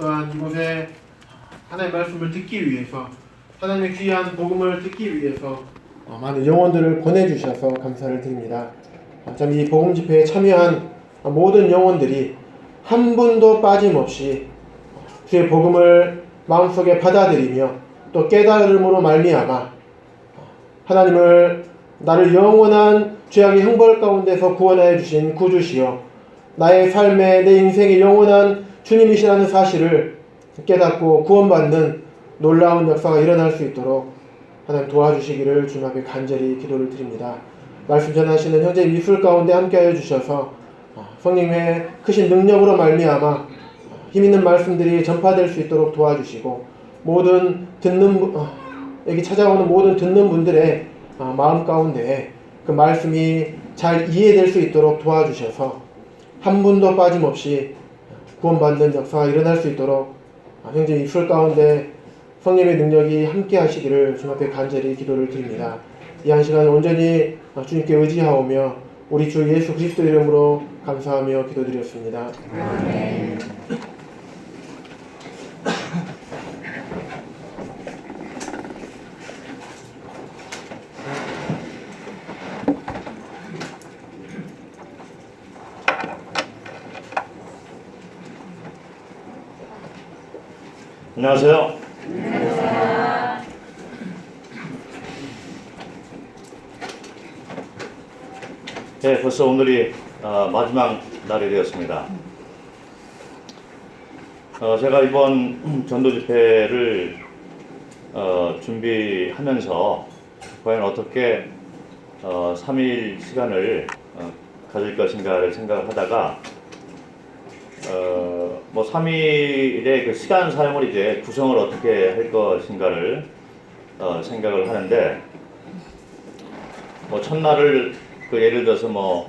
또한 이곳에 하나님의 말씀을 듣기 위해서 하나님의 귀한 복음을 듣기 위해서 많은 영혼들을 보내주셔서 감사를 드립니다. 참 이 복음 집회에 참여한 모든 영혼들이 한 분도 빠짐없이 주의 복음을 마음속에 받아들이며 또 깨달음으로 말미암아 하나님을 나를 영원한 죄악의 형벌 가운데서 구원하여 주신 구주시여 나의 삶에 내 인생의 영원한 주님이시라는 사실을 깨닫고 구원받는 놀라운 역사가 일어날 수 있도록 하나님 도와주시기를 주님 앞에 간절히 기도를 드립니다. 말씀 전하시는 현재 미술 가운데 함께하여 주셔서 성령의 크신 능력으로 말미암아 힘있는 말씀들이 전파될 수 있도록 도와주시고 모든 여기 찾아오는 모든 듣는 분들의 마음 가운데 그 말씀이 잘 이해될 수 있도록 도와주셔서 한 분도 빠짐없이 구원받는 역사가 일어날 수 있도록 현재 입술 가운데 성령의 능력이 함께 하시기를 주님 앞에 간절히 기도를 드립니다. 이 한 시간 온전히 주님께 의지하오며 우리 주 예수 그리스도 이름으로 감사하며 기도드렸습니다. 아멘. 안녕하세요. 네, 벌써 오늘이 마지막 날이 되었습니다. 제가 이번 전도 집회를 준비하면서 과연 어떻게 3일 시간을 가질 것인가를 생각을 하다가 3일의 그 시간 사용을 이제 구성을 어떻게 할 것인가를 생각을 하는데 첫날을 예를 들어서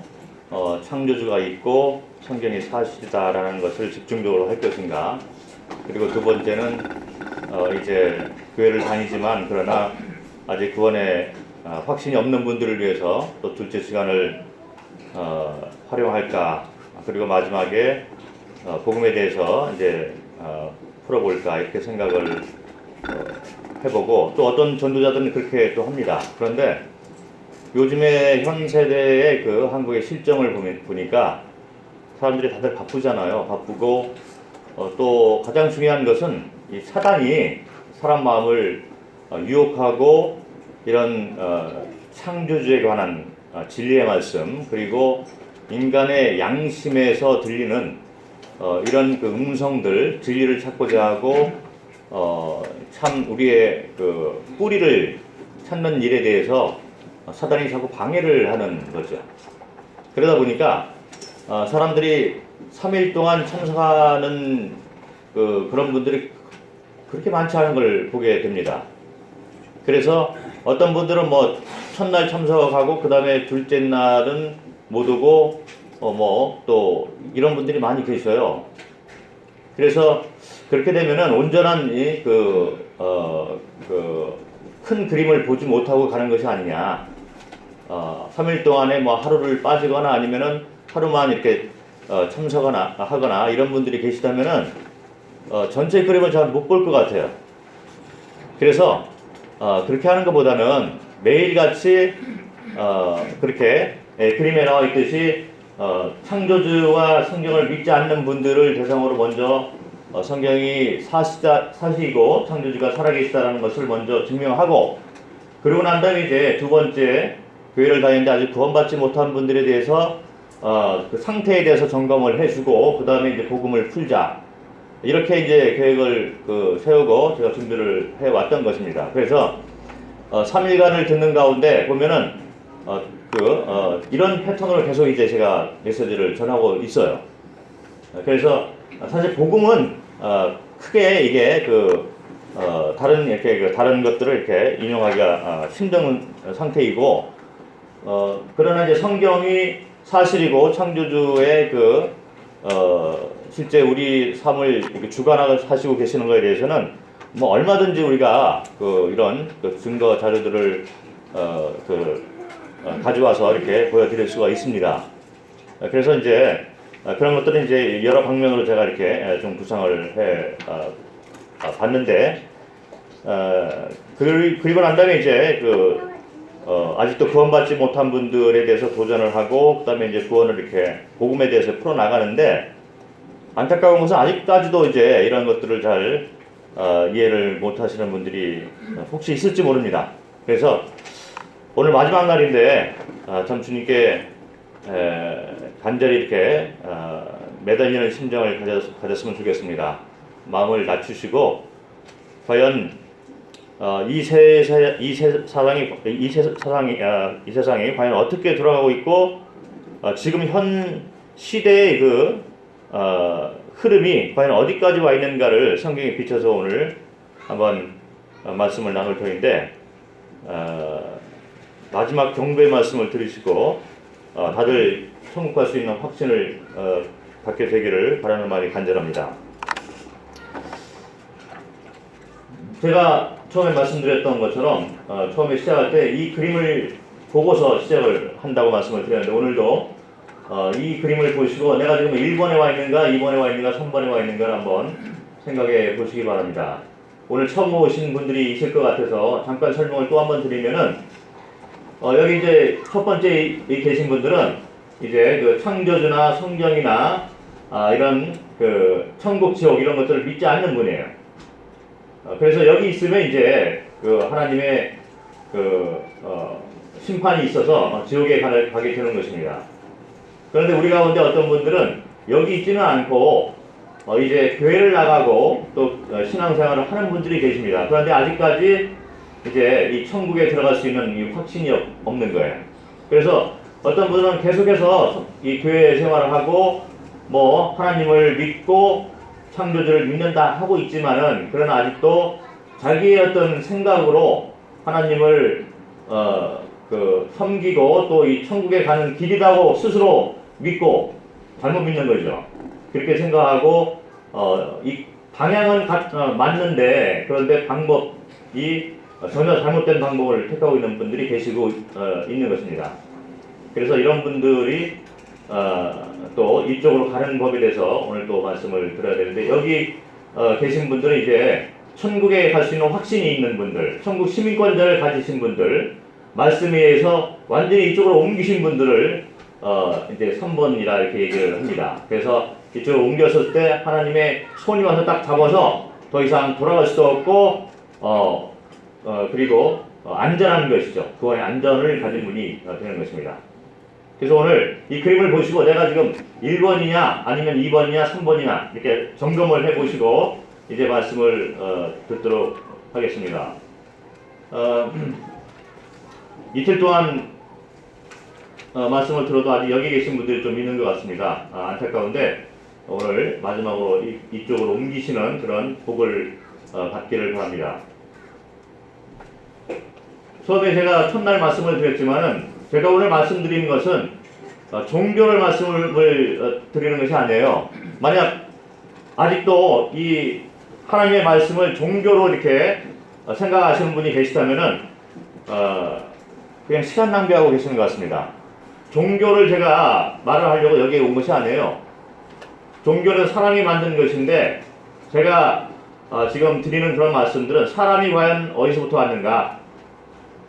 창조주가 있고 성경이 사실이다라는 것을 집중적으로 할 것인가, 그리고 두 번째는 이제 교회를 다니지만 그러나 아직 구원에 확신이 없는 분들을 위해서 또 둘째 시간을 활용할까, 그리고 마지막에 복음에 대해서 이제 풀어볼까 이렇게 생각을 해보고, 또 어떤 전도자들은 그렇게 또 합니다. 그런데 요즘에 현 세대의 그 한국의 실정을 보니까 사람들이 다들 바쁘잖아요. 바쁘고 또 가장 중요한 것은 이 사단이 사람 마음을 유혹하고 이런 창조주에 관한 진리의 말씀, 그리고 인간의 양심에서 들리는 이런 그 음성들, 진리를 찾고자 하고 참 우리의 그 뿌리를 찾는 일에 대해서 사단이 자꾸 방해를 하는 거죠. 그러다 보니까 사람들이 3일 동안 참석하는 그런 분들이 그렇게 많지 않은 걸 보게 됩니다. 그래서 어떤 분들은 첫날 참석하고 그 다음에 둘째 날은 못 오고 또 이런 분들이 많이 계셔요. 그래서 그렇게 되면은 온전한 큰 그림을 보지 못하고 가는 것이 아니냐. 3일 동안에 하루를 빠지거나 아니면은 하루만 이렇게 참석하거나 이런 분들이 계시다면은 전체 그림을 잘 못 볼 것 같아요. 그래서 그렇게 하는 것보다는 매일같이 그렇게 그림에 나와 있듯이 창조주와 성경을 믿지 않는 분들을 대상으로 먼저 성경이 사실이고 창조주가 살아계시다라는 것을 먼저 증명하고, 그러고 난 다음에 이제 두 번째 교회를 다니는데 아직 구원받지 못한 분들에 대해서 그 상태에 대해서 점검을 해주고 그 다음에 이제 복음을 풀자, 이렇게 이제 계획을 세우고 제가 준비를 해왔던 것입니다. 그래서 3일간을 듣는 가운데 보면은 이런 패턴으로 계속 이제 제가 메시지를 전하고 있어요. 그래서 사실 복음은 크게 이게 다른 것들을 이렇게 인용하기가 힘든 상태이고, 그러나 이제 성경이 사실이고 창조주의 실제 우리 삶을 주관하시고 계시는 것에 대해서는 얼마든지 우리가 이런 증거 자료들을 가져와서 이렇게 보여드릴 수가 있습니다. 그래서 이제 그런 것들은 이제 여러 방면으로 제가 이렇게 좀 구상을 해 봤는데, 그리고 난 다음에 이제 아직도 구원받지 못한 분들에 대해서 도전을 하고, 그다음에 이제 구원을 이렇게 복음에 대해서 풀어 나가는데, 안타까운 것은 아직까지도 이제 이런 것들을 잘 이해를 못 하시는 분들이 혹시 있을지 모릅니다. 그래서 오늘 마지막 날인데 참 주님께 간절히 이렇게 매달리는 심정을 가졌으면 좋겠습니다. 마음을 낮추시고 과연 이 세상이 과연 어떻게 돌아가고 있고 지금 현 시대의 흐름이 과연 어디까지 와 있는가를 성경에 비춰서 오늘 한번 말씀을 나눌 터인데, 마지막 경배의 말씀을 들으시고 다들 천국 갈 수 있는 확신을 갖게 되기를 바라는 마음이 간절합니다. 제가 처음에 말씀드렸던 것처럼 처음에 시작할 때 이 그림을 보고서 시작을 한다고 말씀을 드렸는데, 오늘도 이 그림을 보시고 내가 지금 1번에 와 있는가, 2번에 와 있는가, 3번에 와 있는가를 한번 생각해 보시기 바랍니다. 오늘 처음 오신 분들이 있을 것 같아서 잠깐 설명을 또 한번 드리면은, 여기 이제 첫 번째 계신 분들은 이제 그 창조주나 성경이나 이런 천국, 지옥 이런 것들을 믿지 않는 분이에요. 그래서 여기 있으면 이제 하나님의 심판이 있어서 지옥에 가게 되는 것입니다. 그런데 우리 가운데 어떤 분들은 여기 있지는 않고 이제 교회를 나가고 또 신앙생활을 하는 분들이 계십니다. 그런데 아직까지 이제 이 천국에 들어갈 수 있는 이 확신이 없는 거예요. 그래서 어떤 분은 계속해서 이 교회 생활을 하고 뭐 하나님을 믿고 창조주를 믿는다 하고 있지만은, 그러나 아직도 자기의 어떤 생각으로 하나님을 섬기고 또 이 천국에 가는 길이라고 스스로 믿고 잘못 믿는 거죠. 그렇게 생각하고 이 방향은 맞는데, 그런데 방법이 전혀 잘못된 방법을 택하고 있는 분들이 계시고 있는 것입니다. 그래서 이런 분들이 또 이쪽으로 가는 법에 대해서 오늘 또 말씀을 드려야 되는데, 여기 계신 분들은 이제 천국에 갈 수 있는 확신이 있는 분들, 천국 시민권자를 가지신 분들, 말씀에 의해서 완전히 이쪽으로 옮기신 분들을 이제 3번이라 이렇게 얘기를 합니다. 그래서 이쪽으로 옮겼을 때 하나님의 손이 와서 딱 잡아서 더 이상 돌아갈 수도 없고 그리고 안전한 것이죠. 구원의 안전을 가진 분이 되는 것입니다. 그래서 오늘 이 그림을 보시고 내가 지금 1번이냐 아니면 2번이냐 3번이냐 이렇게 점검을 해보시고 이제 말씀을 듣도록 하겠습니다. 이틀 동안 말씀을 들어도 아직 여기 계신 분들이 좀 있는 것 같습니다. 안타까운데 오늘 마지막으로 이쪽으로 옮기시는 그런 복을 받기를 바랍니다. 처음에 제가 첫날 말씀을 드렸지만은, 제가 오늘 말씀드리는 것은 종교를 말씀을 드리는 것이 아니에요. 만약 아직도 이 하나님의 말씀을 종교로 이렇게 생각하시는 분이 계시다면은 그냥 시간 낭비하고 계시는 것 같습니다. 종교를 제가 말을 하려고 여기에 온 것이 아니에요. 종교는 사람이 만든 것인데, 제가 지금 드리는 그런 말씀들은 사람이 과연 어디서부터 왔는가,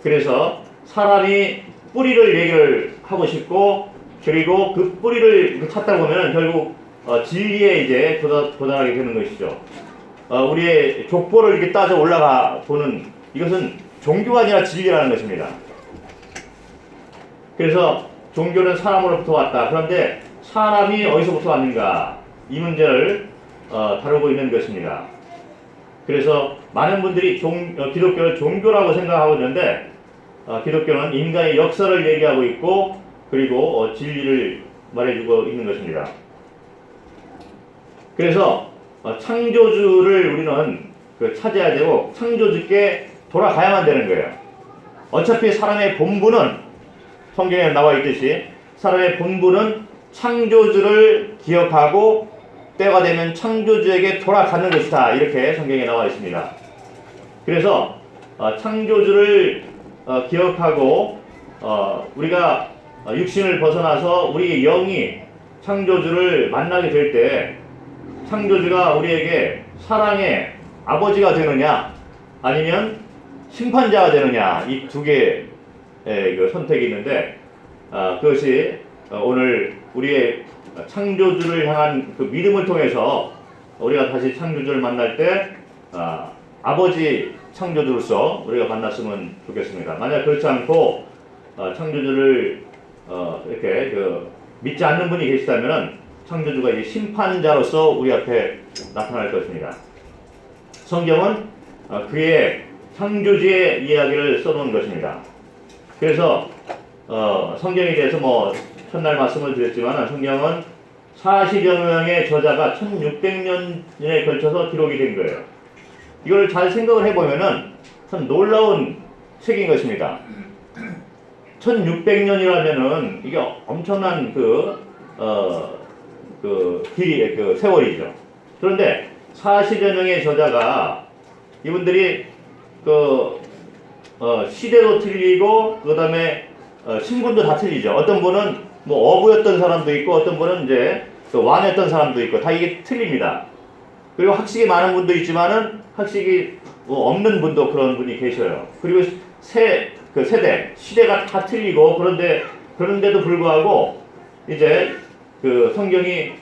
그래서 사람이 뿌리를 얘기를 하고 싶고, 그리고 그 뿌리를 찾다 보면 결국 진리에 이제 도달하게 되는 것이죠. 우리의 족보를 이렇게 따져 올라가 보는, 이것은 종교가 아니라 진리라는 것입니다. 그래서 종교는 사람으로부터 왔다. 그런데 사람이 어디서부터 왔는가, 이 문제를 다루고 있는 것입니다. 그래서 많은 분들이 기독교를 종교라고 생각하고 있는데, 기독교는 인간의 역사를 얘기하고 있고, 그리고 진리를 말해주고 있는 것입니다. 그래서 창조주를 우리는 찾아야 되고, 창조주께 돌아가야만 되는 거예요. 어차피 사람의 본분은 성경에 나와 있듯이 사람의 본분은 창조주를 기억하고 때가 되면 창조주에게 돌아가는 것이다, 이렇게 성경에 나와 있습니다. 그래서 창조주를 기억하고 우리가 육신을 벗어나서 우리의 영이 창조주를 만나게 될 때 창조주가 우리에게 사랑의 아버지가 되느냐 아니면 심판자가 되느냐, 이 두 개의 그 선택이 있는데 그것이 오늘 우리의 창조주를 향한 그 믿음을 통해서 우리가 다시 창조주를 만날 때 아버지 창조주로서 우리가 만났으면 좋겠습니다. 만약 그렇지 않고 창조주를 이렇게 믿지 않는 분이 계시다면 창조주가 이제 심판자로서 우리 앞에 나타날 것입니다. 성경은 그의 창조주의 이야기를 써놓은 것입니다. 그래서 성경에 대해서 뭐 첫날 말씀을 드렸지만 성경은 40여 명의 저자가 1600년에 걸쳐서 기록이 된 거예요. 이걸 잘 생각을 해보면은 참 놀라운 책인 것입니다. 1600년이라면은 이게 엄청난 길이, 세월이죠. 그런데 40여 명의 저자가 이분들이 시대도 틀리고 그 다음에 신분도 다 틀리죠. 어떤 분은 뭐 어부였던 사람도 있고 어떤 분은 이제 왕했던 사람도 있고 다 이게 틀립니다. 그리고 학식이 많은 분도 있지만은 학식이 뭐 없는 분도 그런 분이 계셔요. 그리고 세대, 시대가 다 틀리고 그런데도 불구하고 이제 성경이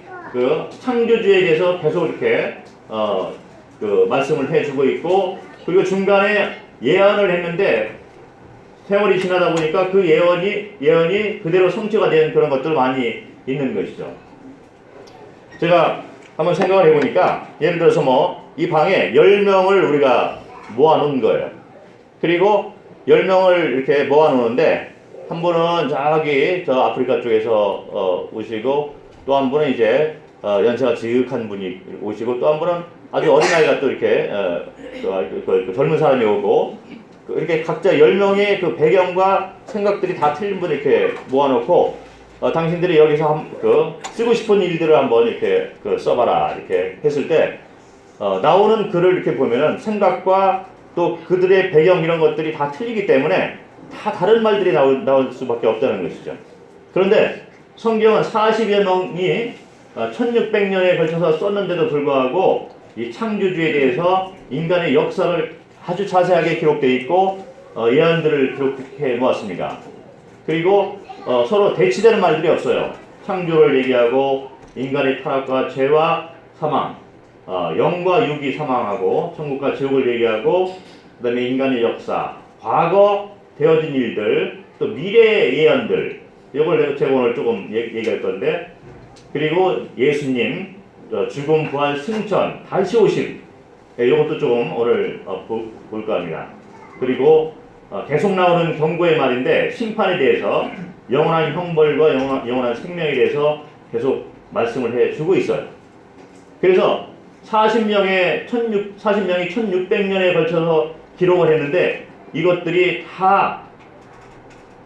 창조주에 대해서 계속 이렇게 말씀을 해주고 있고 그리고 중간에 예언을 했는데 세월이 지나다 보니까 그 예언이 그대로 성취가 된 그런 것들 많이 있는 것이죠. 제가 한번 생각을 해보니까 예를 들어서 뭐 이 방에 10명을 우리가 모아놓은 거예요. 그리고 10명을 이렇게 모아놓는데 한 분은 저기 저 아프리카 쪽에서 오시고 또 한 분은 이제 연세가 지극한 분이 오시고 또 한 분은 아주 어린아이가 또 이렇게 젊은 사람이 오고 이렇게 각자 10명의 그 배경과 생각들이 다 틀린 분을 이렇게 모아놓고 당신들이 여기서 쓰고 싶은 일들을 한번 이렇게 써봐라 이렇게 했을 때 나오는 글을 이렇게 보면은 생각과 또 그들의 배경 이런 것들이 다 틀리기 때문에 다 다른 말들이 나올 수밖에 없다는 것이죠. 그런데 성경은 40여 명이 1600년에 걸쳐서 썼는데도 불구하고 이 창조주에 대해서 인간의 역사를 아주 자세하게 기록되어 있고 예언들을 기록해 놓았습니다. 그리고 서로 대치되는 말들이 없어요. 창조를 얘기하고 인간의 타락과 죄와 사망, 영과 육이 사망하고 천국과 지옥을 얘기하고 그 다음에 인간의 역사, 과거 되어진 일들, 또 미래의 예언들 이걸 제가 오늘 조금 얘기할 건데 그리고 예수님 죽음, 부활, 승천, 다시 오심 이것도 조금 오늘 볼까 합니다. 그리고 계속 나오는 경고의 말인데 심판에 대해서 영원한 형벌과 영원한 생명에 대해서 계속 말씀을 해주고 있어요. 그래서 40명이 1600년에 걸쳐서 기록을 했는데 이것들이 다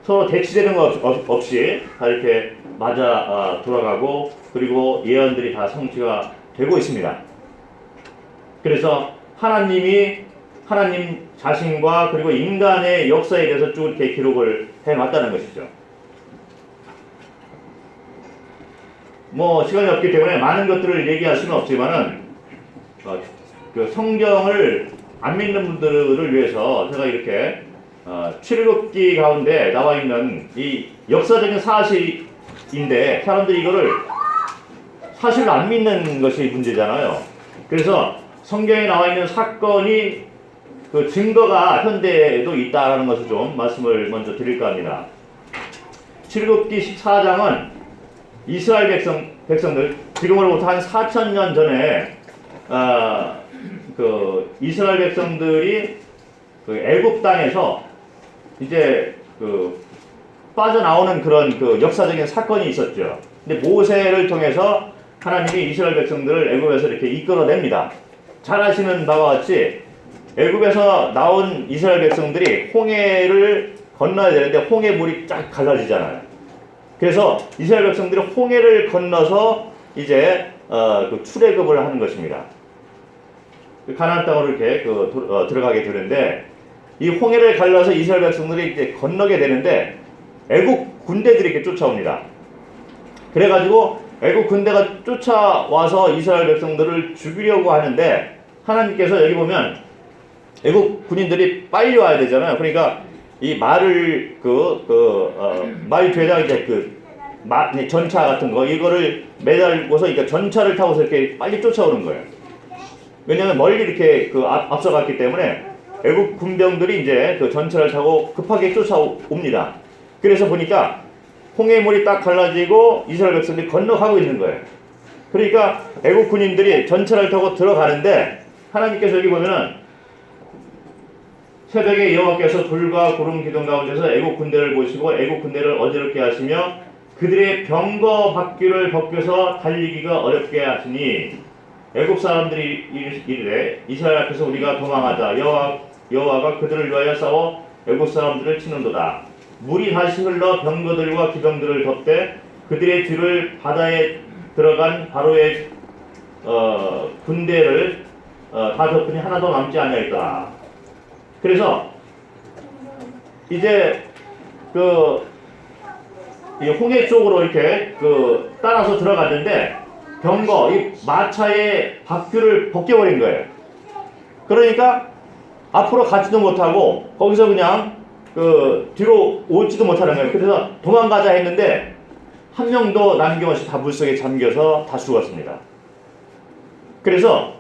서로 대치되는 것 없이 다 이렇게 맞아 돌아가고 그리고 예언들이 다 성취가 되고 있습니다. 그래서 하나님 자신과 그리고 인간의 역사에 대해서 쭉 이렇게 기록을 해놨다는 것이죠. 뭐 시간이 없기 때문에 많은 것들을 얘기할 수는 없지만은 그 성경을 안 믿는 분들을 위해서 제가 이렇게 출애굽기 가운데 나와 있는 이 역사적인 사실인데 사람들이 이거를 사실을 안 믿는 것이 문제잖아요. 그래서 성경에 나와 있는 사건이 그 증거가 현대에도 있다라는 것을 좀 말씀을 먼저 드릴까 합니다. 출애굽기 14장은 이스라엘 백성들 지금으로부터 한 4000년 전에 그 이스라엘 백성들이 그 애굽 땅에서 이제 그 빠져나오는 그런 그 역사적인 사건이 있었죠. 근데 모세를 통해서 하나님이 이스라엘 백성들을 애굽에서 이렇게 이끌어냅니다. 잘 아시는 바와 같이 애굽에서 나온 이스라엘 백성들이 홍해를 건너야 되는데 홍해 물이 쫙 갈라지잖아요. 그래서 이스라엘 백성들이 홍해를 건너서 이제 그 출애굽을 하는 것입니다. 가나안 땅으로 이렇게 들어가게 되는데 이 홍해를 갈라서 이스라엘 백성들이 이제 건너게 되는데 애국 군대들이 이렇게 쫓아옵니다. 그래가지고 애국 군대가 쫓아와서 이스라엘 백성들을 죽이려고 하는데 하나님께서 여기 보면 애국 군인들이 빨리 와야 되잖아요. 그러니까 이 말을 말 뒤에다가 이제 전차 같은 거 이거를 매달고서 그러니까 전차를 타고서 이렇게 빨리 쫓아오는 거예요. 왜냐하면 멀리 이렇게 앞서갔기 때문에 애국 군병들이 이제 그 전차를 타고 급하게 쫓아옵니다. 그래서 보니까 홍해물이 딱 갈라지고 이스라엘 백성들이 건너가고 있는 거예요. 그러니까 애국 군인들이 전차를 타고 들어가는데 하나님께서 여기 보면은 새벽에 여호와께서 불과 구름 기둥 가운데서 애국 군대를 보시고 애국 군대를 어지럽게 하시며 그들의 병거 바퀴를 벗겨서 달리기가 어렵게 하시니 애국 사람들이 이르되 이스라엘 앞에서 우리가 도망하자 여호와가 그들을 위하여 싸워 애국 사람들을 치는도다. 물이 다시 흘러 병거들과 기병들을 덮되 그들의 뒤를 바다에 들어간 바로의 군대를 다 덮으니 하나도 남지 아니하였다. 그래서 이제 이 홍해 쪽으로 이렇게 따라서 들어갔는데 병거 이 마차의 바퀴를 벗겨버린 거예요. 그러니까 앞으로 가지도 못하고 거기서 그냥 뒤로 오지도 못하는 거예요. 그래서 도망가자 했는데 한 명도 남김없이 다 물속에 잠겨서 다 죽었습니다. 그래서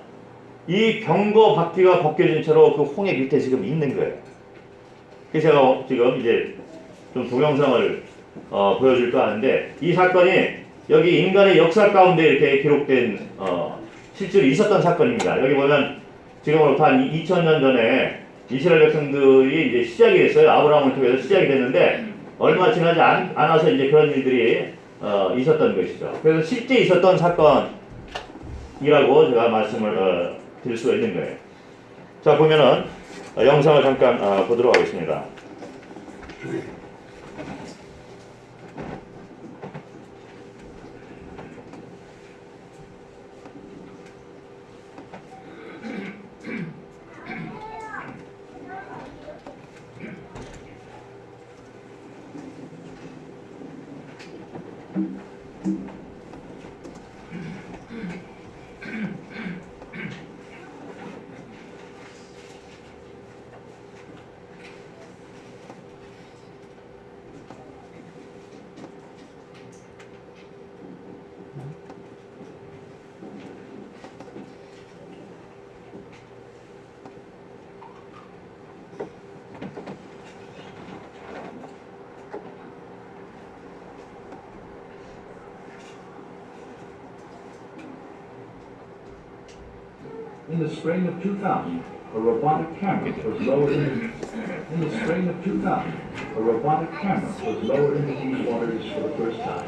이 병거 바퀴가 벗겨진 채로 그 홍해 밑에 지금 있는 거예요. 그래서 제가 지금 이제 좀 동영상을 보여줄까 하는데 이 사건이 여기 인간의 역사 가운데 이렇게 기록된 실제로 있었던 사건입니다. 여기 보면 지금으로부터 한 2000년 전에 이스라엘 백성들이 이제 시작이 됐어요. 아브라함을 통해서 시작이 됐는데 얼마 지나지 않아서 이제 그런 일들이 있었던 것이죠. 그래서 실제 있었던 사건이라고 제가 말씀을 드릴 수가 있는 거예요. 자, 보면은 영상을 잠깐 보도록 하겠습니다. In the spring of 2000, a robotic camera was lowered into these waters for the first time.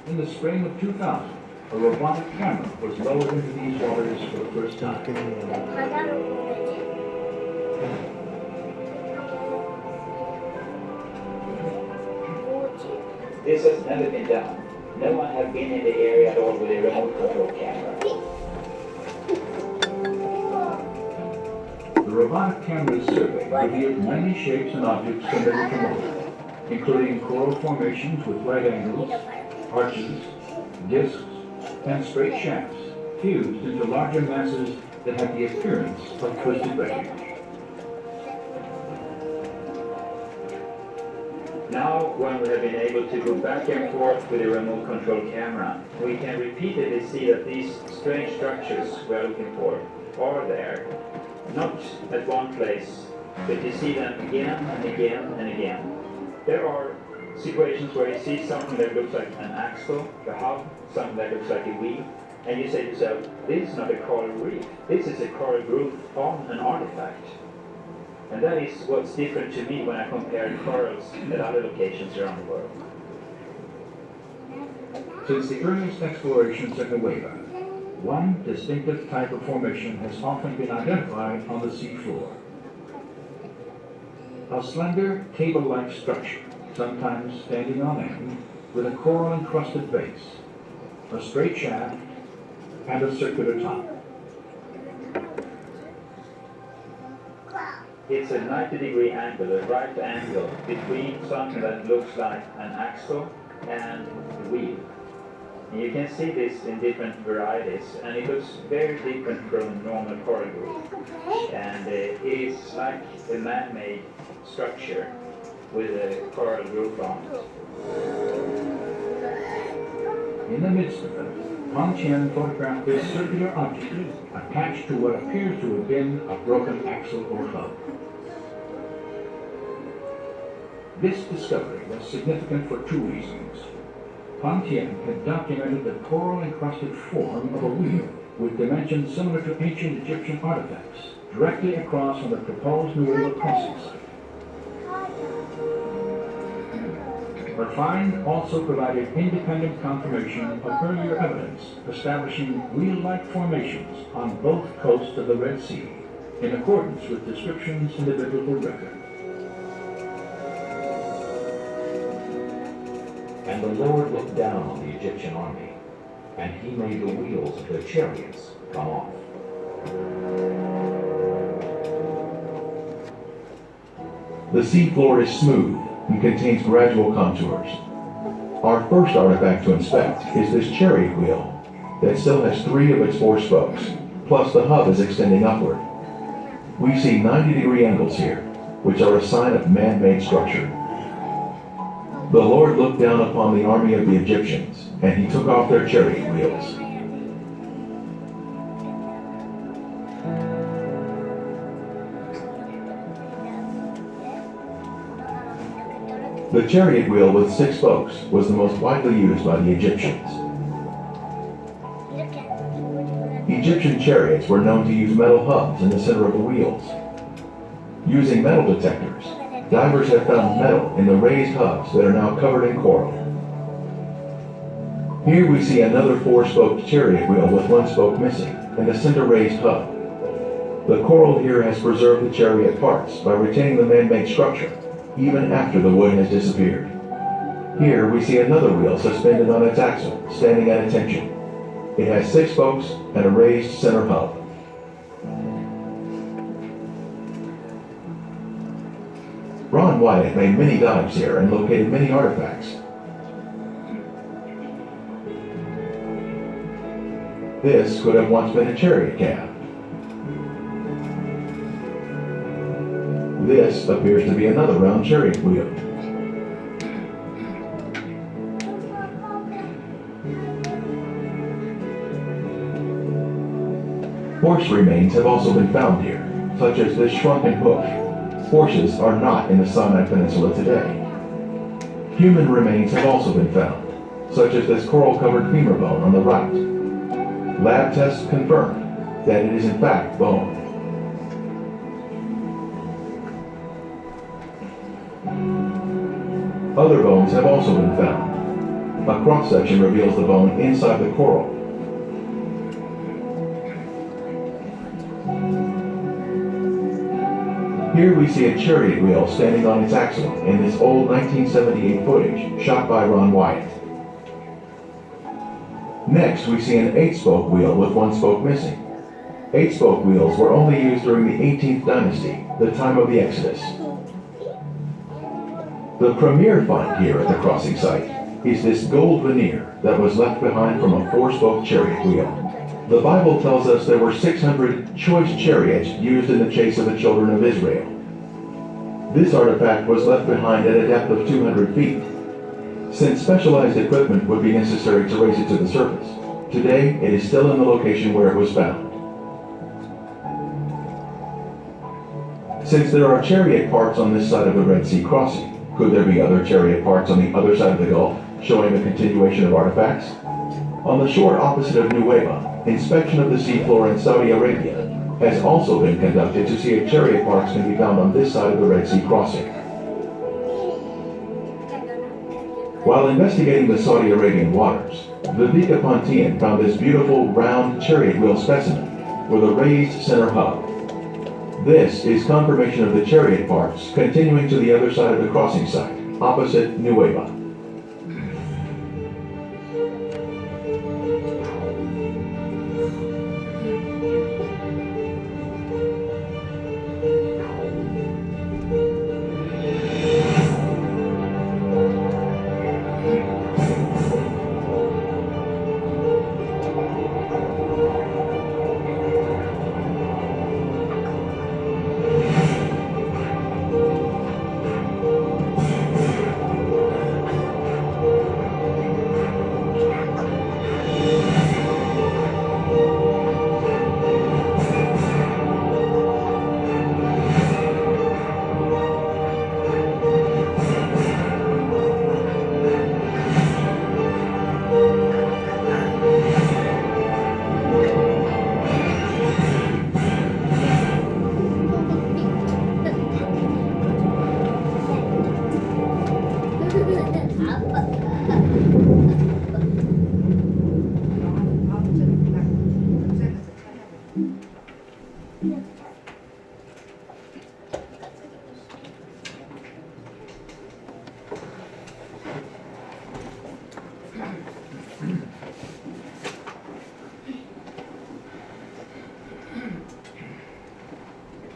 In the spring of 2000, a robotic camera was lowered into these waters for the first time. 바다로 보내지? 뭐지? This has never been done. No one has been in the area at all with a remote control camera. The robotic camera's survey revealed many shapes and objects committed to motion, including coral formations with right angles, arches, discs, and straight shafts, fused into larger masses that had the appearance of twisted wreckage. Now, when we have been able to go back and forth with a remote control camera, we can repeatedly see that these strange structures we are looking for are there. Not at one place, but you see them again and again and again. There are situations where you see something that looks like an axle, the hub, something that looks like a wheel, and you say to yourself, this is not a coral reef, this is a coral groove on an artifact. And that is what's different to me when I compare corals at other locations around the world. Since the earliest explorations of Nueva, one distinctive type of formation has often been identified on the seafloor. A slender, table-like structure, sometimes standing on end, with a coral-encrusted base, a straight shaft, and a circular top. it's a 90-degree angle, a right angle between something that looks like an axle and the wheel. And you can see this in different varieties, and it looks very different from normal coral group. And it is like a man-made structure with a coral roof on it. In the midst of them, Hong Qian photographed this circular object attached to what appears to have been a broken axle or hub. This discovery was significant for two reasons. Hong Qian had documented the coral-encrusted form of a wheel with dimensions similar to ancient Egyptian artifacts directly across from the proposed Nueva crossing site. Her find also provided independent confirmation of earlier evidence establishing wheel-like formations on both coasts of the Red Sea, in accordance with descriptions in the biblical record. And the Lord looked down on the Egyptian army, and he made the wheels of their chariots come off. The seafloor is smooth and contains gradual contours. Our first artifact to inspect is this chariot wheel that still has 3 of its 4 spokes, plus the hub is extending upward. We see 90-degree angles here, which are a sign of man-made structure. The Lord looked down upon the army of the Egyptians, and he took off their chariot wheels. The chariot wheel with 6 spokes was the most widely used by the Egyptians. Egyptian chariots were known to use metal hubs in the center of the wheels. Using metal detectors, divers have found metal in the raised hubs that are now covered in coral. Here we see another 4-spoked chariot wheel with 1 spoke missing and a center raised hub. The coral here has preserved the chariot parts by retaining the man-made structure, even after the wood has disappeared. Here we see another wheel suspended on its axle, standing at attention. It has 6 spokes and a raised center hub. Ron Wyatt made many dives here and located many artifacts. This could have once been a chariot cab. This appears to be another round chariot wheel. Horse remains have also been found here, such as this shrunken hoof. Horses are not in the Sinai Peninsula today. Human remains have also been found, such as this coral-covered femur bone on the right. Lab tests confirmed that it is in fact bone. Other bones have also been found. A cross-section reveals the bone inside the coral. Here we see a chariot wheel standing on its axle in this old 1978 footage shot by Ron Wyatt. Next, we see an 8-spoke wheel with 1 spoke missing. 8-spoke wheels were only used during the 18th dynasty, the time of the Exodus. The premier find here at the crossing site is this gold veneer that was left behind from a 4-spoke chariot wheel. The Bible tells us there were 600 choice chariots used in the chase of the children of Israel. This artifact was left behind at a depth of 200 feet. Since specialized equipment would be necessary to raise it to the surface, today it is still in the location where it was found. Since there are chariot parts on this side of the Red Sea crossing, could there be other chariot parts on the other side of the Gulf, showing the continuation of artifacts? On the shore opposite of Nueva, inspection of the seafloor in Saudi Arabia has also been conducted to see if chariot parts can be found on this side of the Red Sea crossing. While investigating the Saudi Arabian waters, Viveka Pontian found this beautiful round chariot wheel specimen with a raised center hub. This is confirmation of the chariot parts continuing to the other side of the crossing site, opposite Nueva.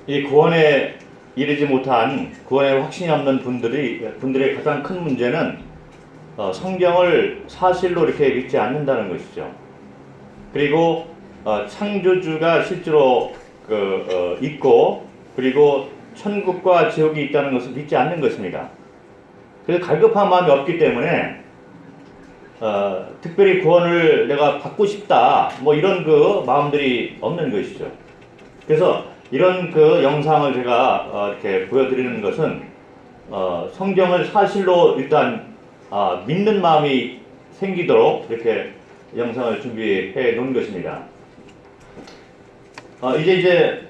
이 구원에 이르지 못한 구원에 확신이 없는 분들의 가장 큰 문제는 성경을 사실로 이렇게 믿지 않는다는 것이죠. 그리고 창조주가 실제로 있고 그리고 천국과 지옥이 있다는 것을 믿지 않는 것입니다. 그래서 갈급한 마음이 없기 때문에 특별히 구원을 내가 받고 싶다 뭐 이런 마음들이 없는 것이죠. 그래서 이런 영상을 제가 이렇게 보여드리는 것은 성경을 사실로 일단 믿는 마음이 생기도록 이렇게 영상을 준비해 놓은 것입니다. 이제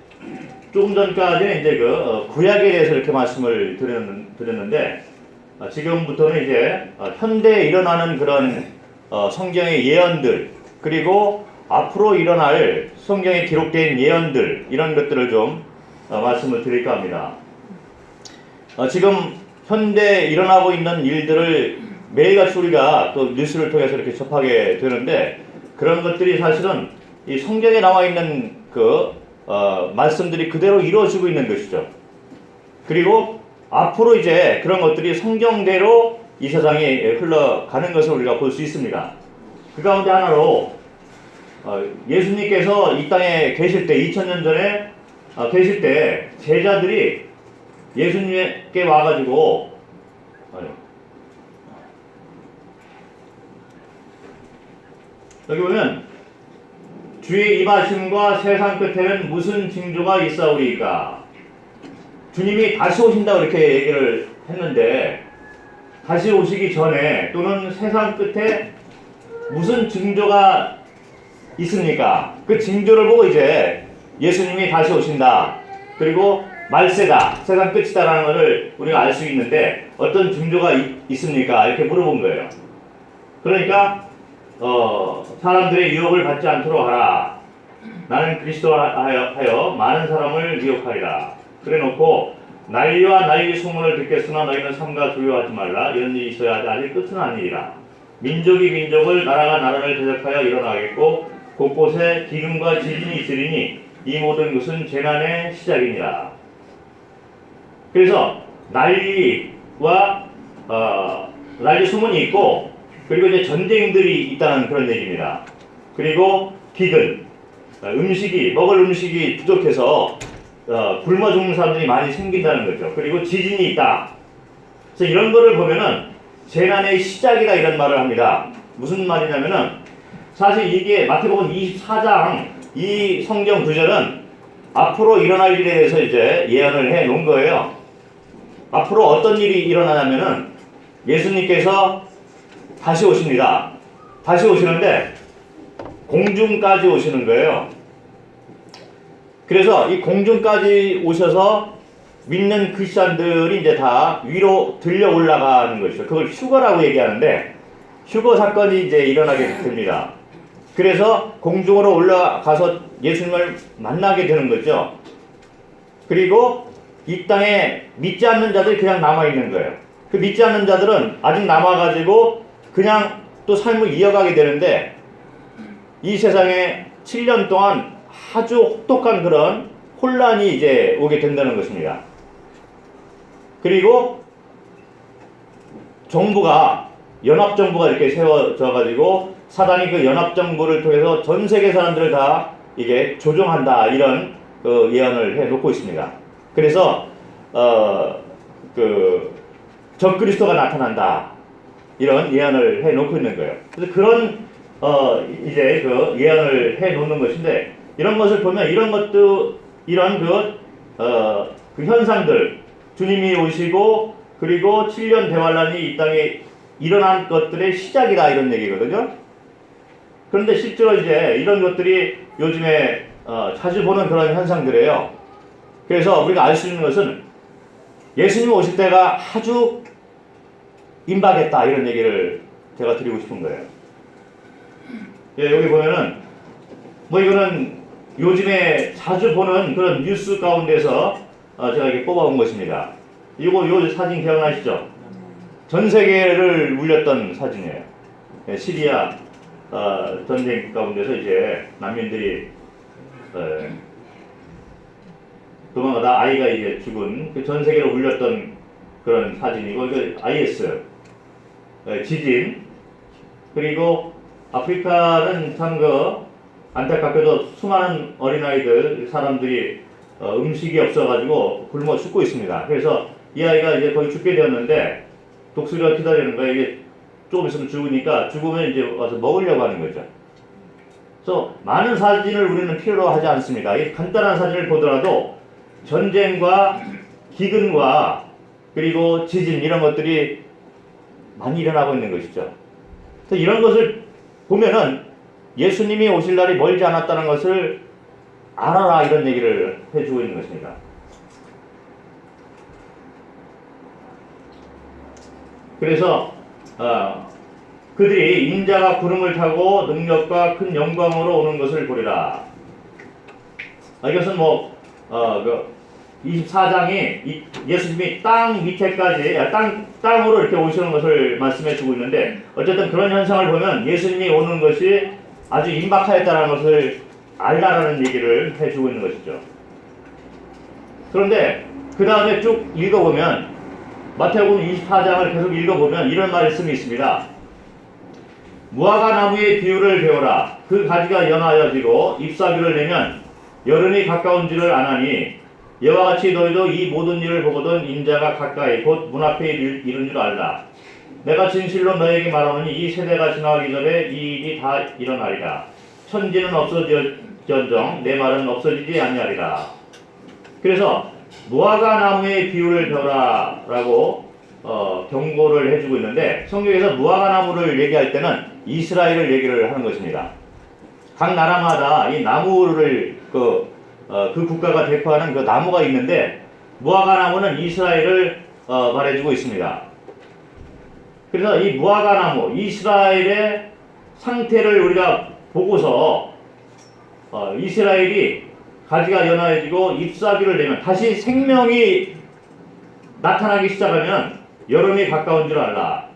조금 전까지는 이제 구약에 대해서 이렇게 말씀을 드렸는데 지금부터는 이제 현대에 일어나는 그런 성경의 예언들 그리고 앞으로 일어날 성경에 기록된 예언들 이런 것들을 좀 말씀을 드릴까 합니다. 지금 현대에 일어나고 있는 일들을 매일같이 우리가 또 뉴스를 통해서 이렇게 접하게 되는데 그런 것들이 사실은 이 성경에 나와 있는 말씀들이 그대로 이루어지고 있는 것이죠. 그리고 앞으로 이제 그런 것들이 성경대로 이 세상에 흘러가는 것을 우리가 볼 수 있습니다. 그 가운데 하나로 예수님께서 이 땅에 계실 때 2000년 전에 계실 때 제자들이 예수님께 와가지고 여기 보면 주의 임하심과 세상 끝에는 무슨 징조가 있사오리이까. 주님이 다시 오신다고 이렇게 얘기를 했는데 다시 오시기 전에 또는 세상 끝에 무슨 징조가 있습니까? 그 징조를 보고 이제 예수님이 다시 오신다. 그리고 말세다. 세상 끝이다라는 것을 우리가 알 수 있는데 어떤 징조가 있습니까? 이렇게 물어본 거예요. 그러니까 사람들의 유혹을 받지 않도록 하라. 나는 그리스도하여 많은 사람을 미혹하리라. 그래 놓고 난리와 난리 소문을 듣겠으나 너희는 삼가 두려워하지 말라. 이런 일이 있어야 하지 아직 끝은 아니리라. 민족이 민족을 나라가 나라를 대적하여 일어나겠고 곳곳에 기근과 지진이 있으리니 이 모든 것은 재난의 시작이니라. 그래서 난리와 난리 소문이 있고 그리고 이제 전쟁들이 있다는 그런 얘기입니다. 그리고 기근, 먹을 음식이 부족해서 굶어 죽는 사람들이 많이 생긴다는 거죠. 그리고 지진이 있다. 그래서 이런 거를 보면은 재난의 시작이다 이런 말을 합니다. 무슨 말이냐면은 사실 이게 마태복음 24장 이 성경 구절은 앞으로 일어날 일에 대해서 이제 예언을 해 놓은 거예요. 앞으로 어떤 일이 일어나냐면은 예수님께서 다시 오십니다. 다시 오시는데 공중까지 오시는 거예요. 그래서 이 공중까지 오셔서 믿는 크리스찬들이 이제 다 위로 들려 올라가는 것이죠. 그걸 휴거라고 얘기하는데 휴거 사건이 이제 일어나게 됩니다. 그래서 공중으로 올라가서 예수님을 만나게 되는 거죠. 그리고 이 땅에 믿지 않는 자들이 그냥 남아있는 거예요. 그 믿지 않는 자들은 아직 남아가지고 그냥 또 삶을 이어가게 되는데 이 세상에 7년 동안 아주 혹독한 그런 혼란이 이제 오게 된다는 것입니다. 그리고 정부가 연합정부가 이렇게 세워져 가지고 사단이 그 연합정부를 통해서 전 세계 사람들을 다 이게 조종한다 이런 예언을 해 놓고 있습니다. 그래서 적그리스도가 나타난다 이런 예언을 해 놓고 있는 거예요. 그래서 그런 이제 예언을 해 놓는 것인데 이런 것을 보면 이런 것도 이런 그 현상들 주님이 오시고 그리고 7년 대환란이 이 땅에 일어난 것들의 시작이다 이런 얘기거든요. 그런데 실제로 이제 이런 것들이 요즘에 자주 보는 그런 현상들이에요. 그래서 우리가 알 수 있는 것은 예수님 오실 때가 아주 임박했다 이런 얘기를 제가 드리고 싶은 거예요. 예, 여기 보면은 뭐 이거는 요즘에 자주 보는 그런 뉴스 가운데서 제가 이렇게 뽑아온 것입니다. 요 사진 기억나시죠? 전 세계를 울렸던 사진이에요. 예, 시리아 전쟁 가운데서 이제 난민들이 도망가다 아이가 이제 죽은 그 전 세계로 울렸던 그런 사진이고, 그 IS 지진, 그리고 아프리카는 참 안타깝게도 수많은 어린아이들, 사람들이 음식이 없어가지고 굶어 죽고 있습니다. 그래서 이 아이가 이제 거의 죽게 되었는데 독수리가 기다리는 거예요. 이게 조금 있으면 죽으니까 죽으면 이제 와서 먹으려고 하는 거죠. 그래서 많은 사진을 우리는 필요로 하지 않습니다. 이 간단한 사진을 보더라도 전쟁과 기근과 그리고 지진 이런 것들이 많이 일어나고 있는 것이죠. 그래서 이런 것을 보면은 예수님이 오실 날이 멀지 않았다는 것을 알아라, 이런 얘기를 해주고 있는 것입니다. 그래서 그들이 인자가 구름을 타고 능력과 큰 영광으로 오는 것을 보리라. 이것은 24장이 예수님이 땅 밑에까지, 땅으로 이렇게 오시는 것을 말씀해 주고 있는데, 어쨌든 그런 현상을 보면 예수님이 오는 것이 아주 임박하였다는 것을 알라라는 얘기를 해 주고 있는 것이죠. 그런데 그 다음에 쭉 읽어보면, 마태복음 24장을 계속 읽어보면 이런 말씀이 있습니다. 무화과 나무의 비유를 배워라. 그 가지가 연하여지고 잎사귀를 내면 여름이 가까운 줄을 아나니, 이와 같이 너희도 이 모든 일을 보거든 인자가 가까이 곧 문 앞에 이른 줄 알라. 내가 진실로 너에게 말하노니 이 세대가 지나가기 전에 이 일이 다 일어나리라. 천지는 없어질지언정 내 말은 없어지지 아니하리라. 그래서 무화과 나무의 비유를 배워라 라고 경고를 해주고 있는데, 성경에서 무화과 나무를 얘기할 때는 이스라엘을 얘기를 하는 것입니다. 각 나라마다 이 나무를 그 국가가 대표하는 그 나무가 있는데, 무화과 나무는 이스라엘을 말해주고 있습니다. 그래서 이 무화과 나무, 이스라엘의 상태를 우리가 보고서 이스라엘이 가지가 연하여지고 잎사귀를 내면, 다시 생명이 나타나기 시작하면 여름이 가까운 줄 알라.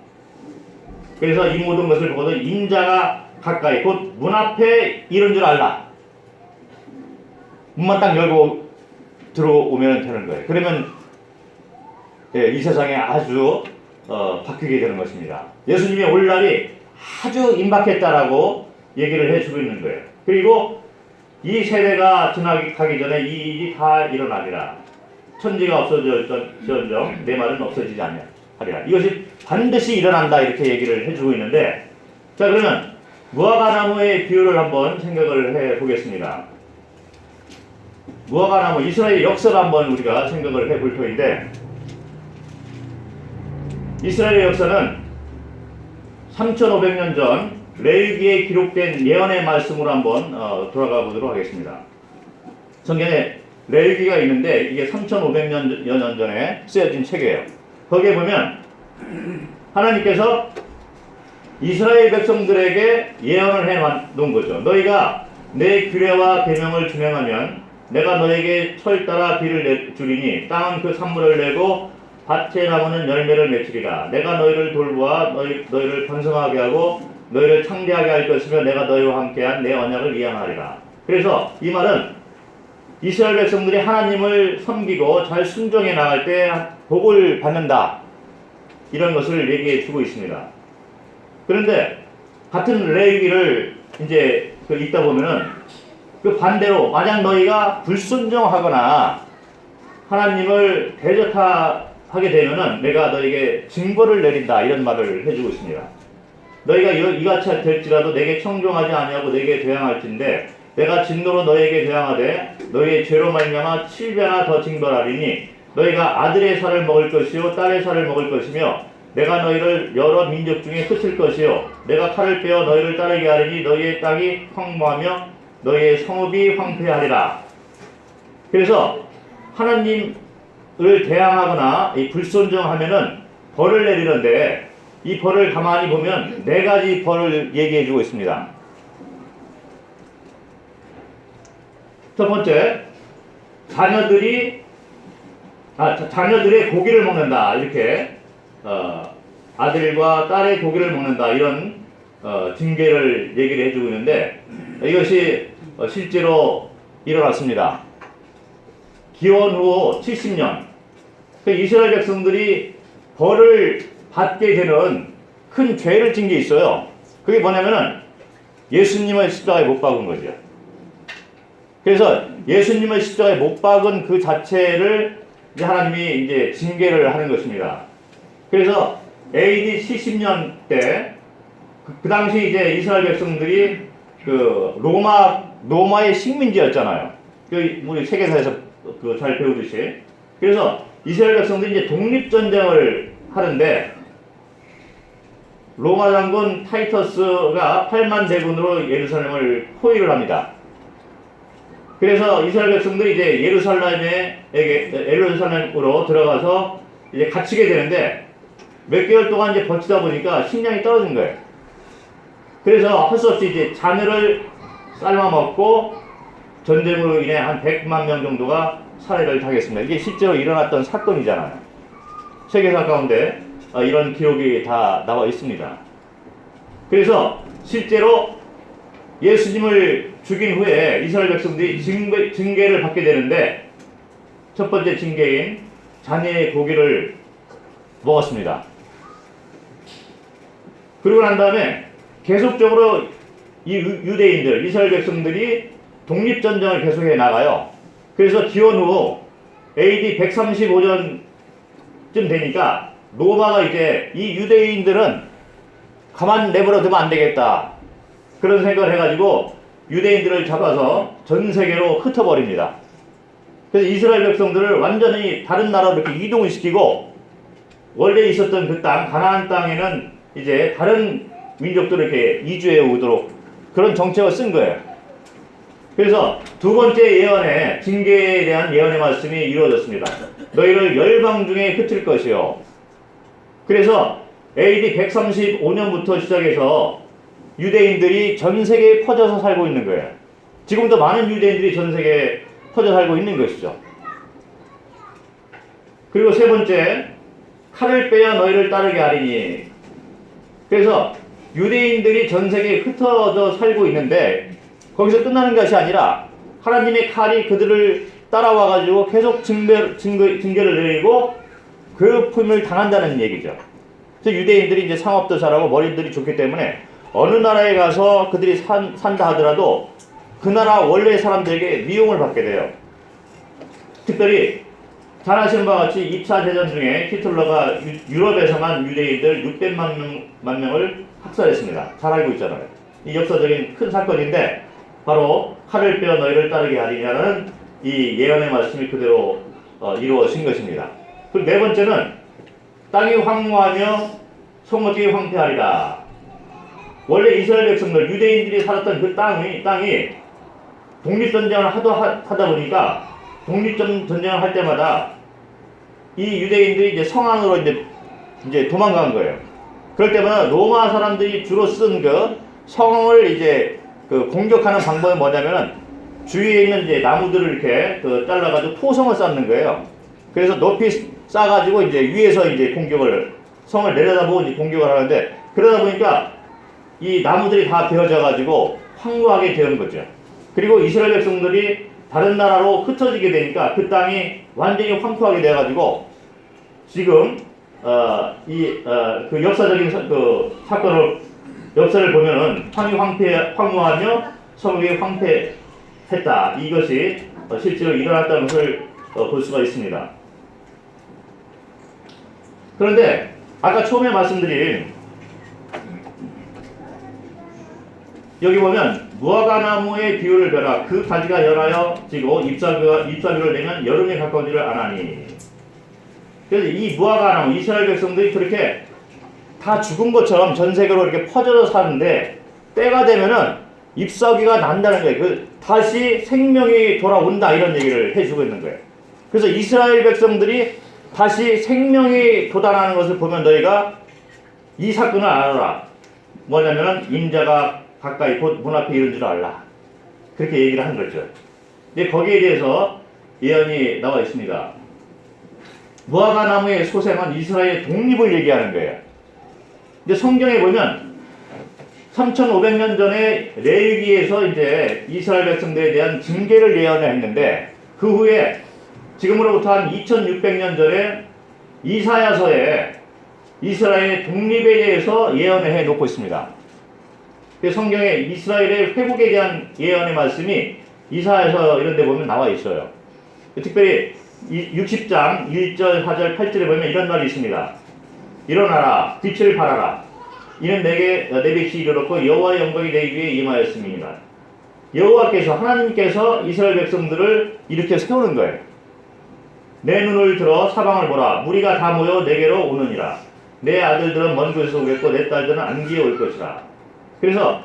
그래서 이 모든 것을 보고도 인자가 가까이 곧 문 앞에 이른 줄 알라. 문만 딱 열고 들어오면 되는 거예요. 그러면 이 세상에 아주 바뀌게 되는 것입니다. 예수님의 올 날이 아주 임박했다라고 얘기를 해주고 있는 거예요. 그리고 이 세대가 지나가기 전에 이 일이 다 일어나리라. 천지가 없어질지언정 내 말은 없어지지 아니하리라. 이것이 반드시 일어난다, 이렇게 얘기를 해주고 있는데, 자, 그러면 무화과 나무의 비유를 한번 생각을 해보겠습니다. 무화과 나무, 이스라엘의 역사를 한번 우리가 생각을 해볼 터인데, 이스라엘의 역사는 3500년 전 레위기에 기록된 예언의 말씀으로 한번 돌아가 보도록 하겠습니다. 성경에 레위기가 있는데 이게 3500년 전에 쓰여진 책이에요. 거기에 보면 하나님께서 이스라엘 백성들에게 예언을 해 놓은 거죠. 너희가 내 규례와 계명을 준행하면 내가 너에게 철 따라 비를 주리니 땅은 그 산물을 내고 밭의 나무는 열매를 맺으리라. 내가 너희를 돌보아 너희를 번성하게 하고 너희를 창대하게 할 것이며 내가 너희와 함께한 내 언약을 이행하리라. 그래서 이 말은 이스라엘 백성들이 하나님을 섬기고 잘 순종해 나갈 때 복을 받는다, 이런 것을 얘기해 주고 있습니다. 그런데 같은 레위기를 이제 읽다 보면은 그 반대로, 만약 너희가 불순종하거나 하나님을 대적하게 되면은 내가 너에게 징벌을 내린다, 이런 말을 해주고 있습니다. 너희가 이같이 될지라도 내게 청종하지 아니하고 내게 대항할진대 내가 진노로 너에게 대항하되 너희의 죄로 말미암아 7배나 더 징벌하리니 너희가 아들의 살을 먹을 것이요 딸의 살을 먹을 것이며 내가 너희를 여러 민족 중에 흩을 것이요 내가 칼을 빼어 너희를 따르게 하리니 너희의 땅이 황무하며 너희의 성읍이 황폐하리라. 그래서 하나님을 대항하거나 이 불순종하면은 벌을 내리는데, 이 벌을 가만히 보면 네 가지 벌을 얘기해 주고 있습니다. 첫 번째, 자녀들의 고기를 먹는다, 이렇게 아들과 딸의 고기를 먹는다, 이런 징계를 얘기를 해주고 있는데, 이것이 실제로 일어났습니다. 기원 후 70년 그 이스라엘 백성들이 벌을 받게 되는 큰 죄를 진 게 있어요. 그게 뭐냐면은 예수님을 십자가에 못 박은 거죠. 그래서 예수님을 십자가에 못 박은 그 자체를 이제 하나님이 이제 징계를 하는 것입니다. 그래서 AD 70년 때 그 당시 이제 이스라엘 백성들이 그 로마의 식민지였잖아요. 그 우리 세계사에서 그 잘 배우듯이. 그래서 이스라엘 백성들이 이제 독립전쟁을 하는데 로마 장군 타이터스가 8만 대군으로 예루살렘을 포위를 합니다. 그래서 이스라엘 백성들이 이제 예루살렘으로 들어가서 이제 갇히게 되는데 몇 개월 동안 이제 버티다 보니까 식량이 떨어진 거예요. 그래서 할 수 없이 이제 자녀를 삶아 먹고 전쟁으로 인해 한 100만 명 정도가 살해를 당했습니다. 이게 실제로 일어났던 사건이잖아요. 세계사 가운데 이런 기록이 다 나와 있습니다. 그래서 실제로 예수님을 죽인 후에 이스라엘 백성들이 징계를 받게 되는데 첫 번째 징계인 자녀의 고기를 먹었습니다. 그러고 난 다음에 계속적으로 이 유대인들, 이스라엘 백성들이 독립전쟁을 계속해 나가요. 그래서 기원 후 AD 135년쯤 되니까 로마가 이제 이 유대인들은 가만 내버려 두면 안 되겠다. 그런 생각을 해가지고 유대인들을 잡아서 전 세계로 흩어버립니다. 그래서 이스라엘 백성들을 완전히 다른 나라로 이렇게 이동을 시키고 원래 있었던 그 땅, 가나안 땅에는 이제 다른 민족들을 이렇게 이주해 오도록 그런 정책을 쓴 거예요. 그래서 두 번째 예언의 징계에 대한 예언의 말씀이 이루어졌습니다. 너희를 열방 중에 흩을 것이요. 그래서 AD 135년부터 시작해서 유대인들이 전 세계에 퍼져서 살고 있는 거예요. 지금도 많은 유대인들이 전 세계에 퍼져 살고 있는 것이죠. 그리고 세 번째, 칼을 빼야 너희를 따르게 하리니. 그래서 유대인들이 전 세계에 흩어져 살고 있는데 거기서 끝나는 것이 아니라 하나님의 칼이 그들을 따라와가지고 계속 징계를 내리고 괴롭힘을 당한다는 얘기죠. 그래서 유대인들이 이제 상업도 잘하고 머리들이 좋기 때문에 어느 나라에 가서 그들이 산다 하더라도 그 나라 원래 사람들에게 미움을 받게 돼요. 특별히 잘 아시는 바와 같이 2차 대전 중에 히틀러가 유럽에서만 유대인들 600만 명을 학살했습니다. 잘 알고 있잖아요. 이 역사적인 큰 사건인데 바로 칼을 빼어 너희를 따르게 하리냐는 이 예언의 말씀이 그대로 이루어진 것입니다. 그리고 네 번째는 땅이 황무하며 성읍이 황폐하리라. 원래 이스라엘 백성들 유대인들이 살았던 그 땅이 독립전쟁을 하다 보니까 독립전쟁을 할 때마다 이 유대인들이 이제 성안으로 이제 도망간 거예요. 그럴 때마다 로마 사람들이 주로 쓴 그 성을 이제 그 공격하는 방법이 뭐냐면은 주위에 있는 이제 나무들을 이렇게 잘라가지고 토성을 쌓는 거예요. 그래서 높이 쌓아가지고 이제 위에서 이제 성을 내려다보고 이제 공격을 하는데 그러다 보니까 이 나무들이 다 베어져가지고 황무하게 되는 거죠. 그리고 이스라엘 백성들이 다른 나라로 흩어지게 되니까 그 땅이 완전히 황폐하게 돼가지고 지금 그 역사적인 역사를 보면은 땅이 황무하며 성읍이 황폐했다. 이것이 실제로 일어났다는 것을 볼 수가 있습니다. 그런데 아까 처음에 말씀드린 여기 보면 무화과나무의 비율을 베라. 그 가지가 연하여 지고 잎사귀를 내면 여름에 가까운 줄을 아나니. 그래서 이 무화과나무 이스라엘 백성들이 그렇게 다 죽은 것처럼 전 세계로 이렇게 퍼져서 사는데 때가 되면은 잎사귀가 난다는 거예요. 다시 생명이 돌아온다 이런 얘기를 해주고 있는 거예요. 그래서 이스라엘 백성들이 다시 생명이 돋아나는 것을 보면 너희가 이 사건을 알아라. 뭐냐면은 인자가 가까이 곧 문 앞에 이른 줄 알라. 그렇게 얘기를 한 거죠. 근데 거기에 대해서 예언이 나와 있습니다. 무화과나무의 소생은 이스라엘의 독립을 얘기하는 거예요. 근데 성경에 보면 3,500년 전에 레위기에서 이제 이스라엘 백성들에 대한 징계를 예언을 했는데 그 후에 지금으로부터 한 2600년 전에 이사야서에 이스라엘의 독립에 대해서 예언을 해 놓고 있습니다. 성경에 이스라엘의 회복에 대한 예언의 말씀이 이사야서 이런 데 보면 나와 있어요. 특별히 60장 1절, 4절, 8절에 보면 이런 말이 있습니다. 일어나라, 빛을 발하라. 이는 내게 내 빛이 이르렀고 여호와의 영광이 내 위에 임하였음이니라. 여호와께서 하나님께서 이스라엘 백성들을 일으켜 세우는 거예요. 내 눈을 들어 사방을 보라. 무리가 다 모여 내게로 오느니라. 내 아들들은 먼 곳에서 오겠고 내 딸들은 안기에 올 것이라. 그래서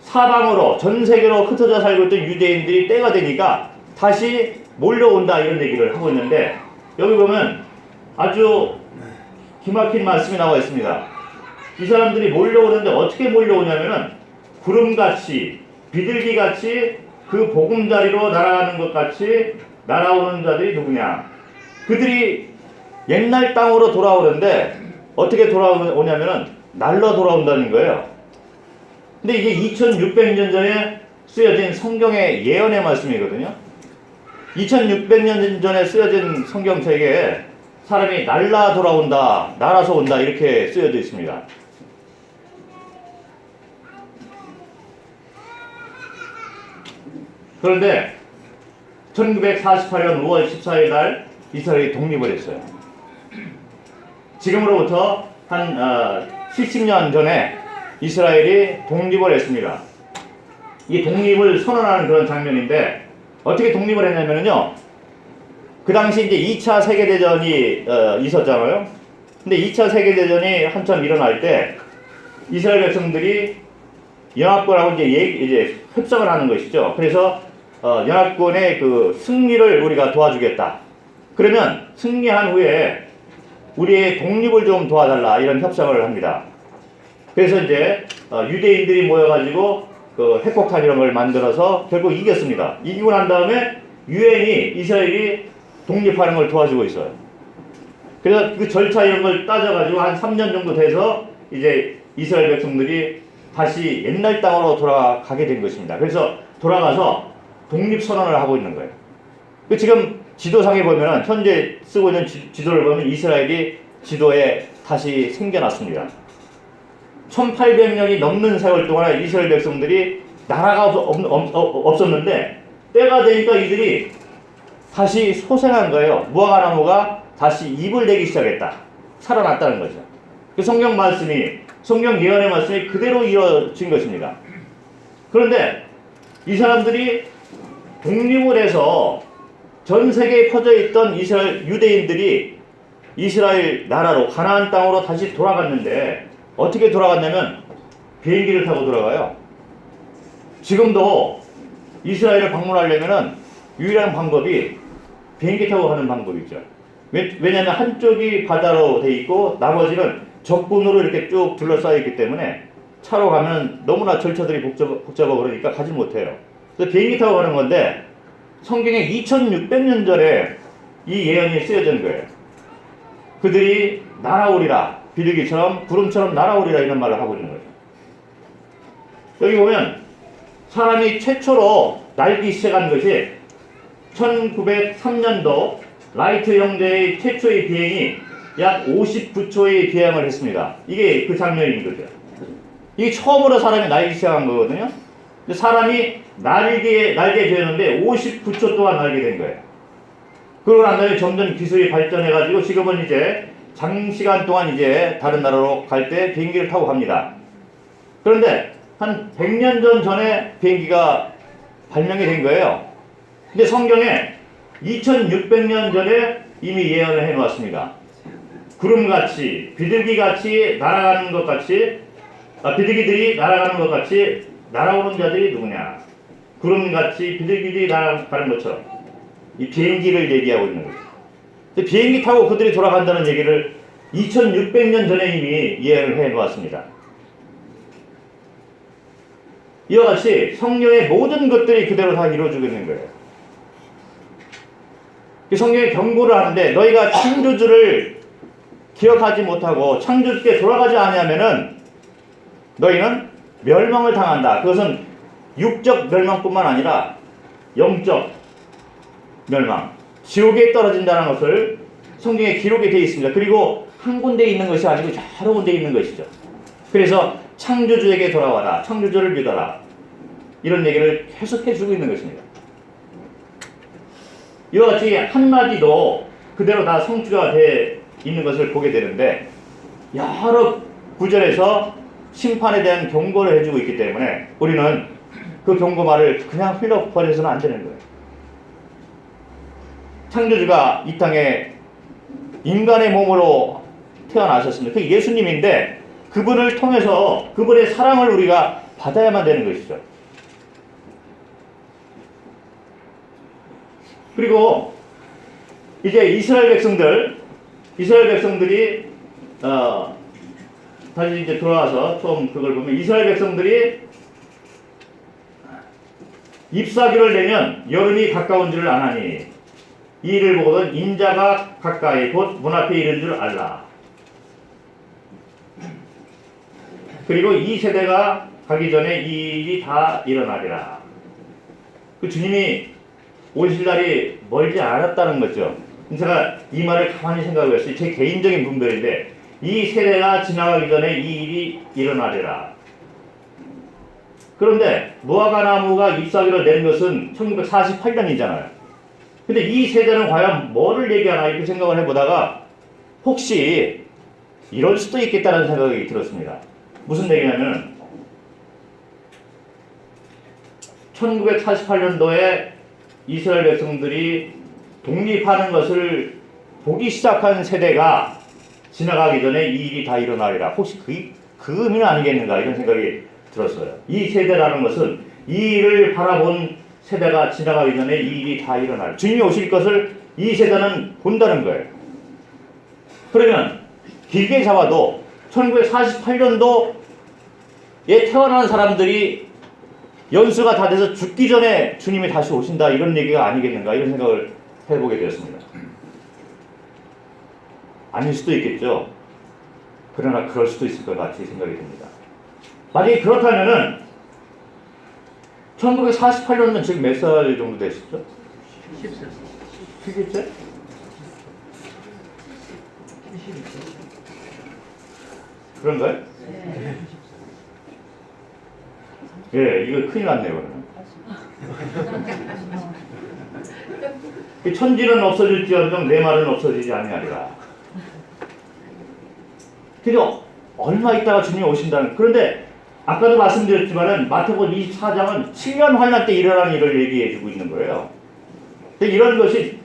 사방으로 전 세계로 흩어져 살고 있던 유대인들이 때가 되니까 다시 몰려온다 이런 얘기를 하고 있는데 여기 보면 아주 기막힌 말씀이 나와 있습니다. 이 사람들이 몰려오는데 어떻게 몰려오냐면은 구름같이 비둘기같이 그 보금자리로 날아가는 것 같이 날아오는 자들이 누구냐? 그들이 옛날 땅으로 돌아오는데 어떻게 돌아오냐면은 날로 돌아온다는 거예요. 근데 이게 2600년 전에 쓰여진 성경의 예언의 말씀이거든요. 2600년 전에 쓰여진 성경책에 사람이 날라 돌아온다, 날아서 온다 이렇게 쓰여져 있습니다. 그런데 1948년 5월 14일 날 이스라엘이 독립을 했어요. 지금으로부터 한 70년 전에 이스라엘이 독립을 했습니다. 이 독립을 선언하는 그런 장면인데 어떻게 독립을 했냐면요. 그 당시 이제 2차 세계대전이 있었잖아요. 근데 2차 세계대전이 한참 일어날 때 이스라엘 백성들이 연합군하고 이제 협상을 하는 것이죠. 그래서 연합군의 그 승리를 우리가 도와주겠다. 그러면 승리한 후에 우리의 독립을 좀 도와달라 이런 협상을 합니다. 그래서 이제 유대인들이 모여가지고 그 핵폭탄 이런 걸 만들어서 결국 이겼습니다. 이기고 난 다음에 유엔이 이스라엘이 독립하는 걸 도와주고 있어요. 그래서 그 절차 이런 걸 따져가지고 한 3년 정도 돼서 이제 이스라엘 백성들이 다시 옛날 땅으로 돌아가게 된 것입니다. 그래서 돌아가서 독립선언을 하고 있는 거예요. 지금 지도상에 보면 현재 쓰고 있는 지도를 보면 이스라엘이 지도에 다시 생겨났습니다. 1800년이 넘는 세월 동안 이스라엘 백성들이 나라가 없었는데 때가 되니까 이들이 다시 소생한 거예요. 무화과나무가 다시 잎을 내기 시작했다. 살아났다는 거죠. 그 성경 예언의 말씀이 그대로 이루어진 것입니다. 그런데 이 사람들이 독립을 해서 전 세계에 퍼져 있던 이스라엘 유대인들이 이스라엘 나라로 가나안 땅으로 다시 돌아갔는데 어떻게 돌아갔냐면 비행기를 타고 돌아가요. 지금도 이스라엘을 방문하려면은 유일한 방법이 비행기 타고 가는 방법이죠. 왜냐하면 한쪽이 바다로 돼 있고 나머지는 적군으로 이렇게 쭉 둘러싸여 있기 때문에 차로 가면 너무나 절차들이 복잡하고 그러니까 가지 못해요. 그래서 비행기 타고 가는 건데 성경에 2600년 전에 이 예언이 쓰여진 거예요. 그들이 날아오리라, 비둘기처럼 구름처럼 날아오리라 이런 말을 하고 있는 거예요. 여기 보면 사람이 최초로 날기 시작한 것이 1903년도 라이트 형제의 최초의 비행이 약 59초의 비행을 했습니다. 이게 그 장면인 거죠. 이게 처음으로 사람이 날기 시작한 거거든요. 근데 사람이 날게 되었는데 59초 동안 날게 된 거예요. 그러고 난 다음에 점점 기술이 발전해가지고 지금은 이제 장시간 동안 이제 다른 나라로 갈 때 비행기를 타고 갑니다. 그런데 한 100년 전에 비행기가 발명이 된 거예요. 근데 성경에 2600년 전에 이미 예언을 해 놓았습니다. 구름같이 비둘기같이 날아가는 것 같이 비둘기들이 날아가는 것 같이 날아오는 자들이 누구냐? 구름같이 비둘기들이 날아가는 것처럼 이 비행기를 얘기하고 있는 거죠. 비행기 타고 그들이 돌아간다는 얘기를 2600년 전에 이미 예언을 해 놓았습니다. 이와 같이 성경의 모든 것들이 그대로 다 이루어지고 있는 거예요. 성경에 경고를 하는데 너희가 창조주를 기억하지 못하고 창조주께 돌아가지 아니하면은 너희는 멸망을 당한다. 그것은 육적 멸망뿐만 아니라 영적 멸망, 지옥에 떨어진다는 것을 성경에 기록이 되어 있습니다. 그리고 한 군데 있는 것이 아니고 여러 군데 있는 것이죠. 그래서 창조주에게 돌아와라, 창조주를 믿어라, 이런 얘기를 계속 해주고 있는 것입니다. 이와 같이 한마디도 그대로 다 성취가 돼 있는 것을 보게 되는데, 여러 구절에서 심판에 대한 경고를 해주고 있기 때문에 우리는 그 경고 말을 그냥 흘려버려서는 안 되는 거예요. 창조주가 이 땅에 인간의 몸으로 태어나셨습니다. 그게 예수님인데, 그분을 통해서 그분의 사랑을 우리가 받아야만 되는 것이죠. 그리고 이제 이스라엘 백성들이 다시 이제 돌아와서 좀 그걸 보면, 이스라엘 백성들이 잎사귀를 내면 여름이 가까운 줄을 아나니 이 일을 보거든 인자가 가까이 곧 문 앞에 이른 줄 알라. 그리고 이 세대가 가기 전에 이 일이 다 일어나리라. 그 주님이 오실 날이 멀지 않았다는 거죠. 제가 이 말을 가만히 생각을 했어요. 제 개인적인 분별인데, 이 세대가 지나가기 전에 이 일이 일어나리라. 그런데 무화과 나무가 잎사귀를 낸 것은 1948년이잖아요. 근데 이 세대는 과연 뭐를 얘기하나 이렇게 생각을 해보다가 혹시 이럴 수도 있겠다는 생각이 들었습니다. 무슨 얘기냐면 1948년도에 이스라엘 백성들이 독립하는 것을 보기 시작한 세대가 지나가기 전에 이 일이 다 일어나리라. 혹시 그 의미는 아니겠는가 이런 생각이 들었어요. 이 세대라는 것은 이 일을 바라본 세대가 지나가기 전에 이 일이 다 일어날, 주님이 오실 것을 이 세대는 본다는 거예요. 그러면 길게 잡아도 1948년도에 태어난 사람들이 연수가 다 돼서 죽기 전에 주님이 다시 오신다 이런 얘기가 아니겠는가 이런 생각을 해보게 되었습니다. 아닐 수도 있겠죠. 그러나 그럴 수도 있을 것 같이 생각이 듭니다. 만약에 그렇다면은 1948년은 지금 몇 살 정도 되시죠? 10세? 그런가요? 예, 이거 큰일 났네요, 그러면. 천지는 없어질지언정 내 말은 없어지지 아니하리라. 그래서 얼마 있다가 주님이 오신다는, 그런데 아까도 말씀드렸지만은 마태복음 24장은 7년 환란 때 일어나는 일을 얘기해 주고 있는 거예요. 이런 것이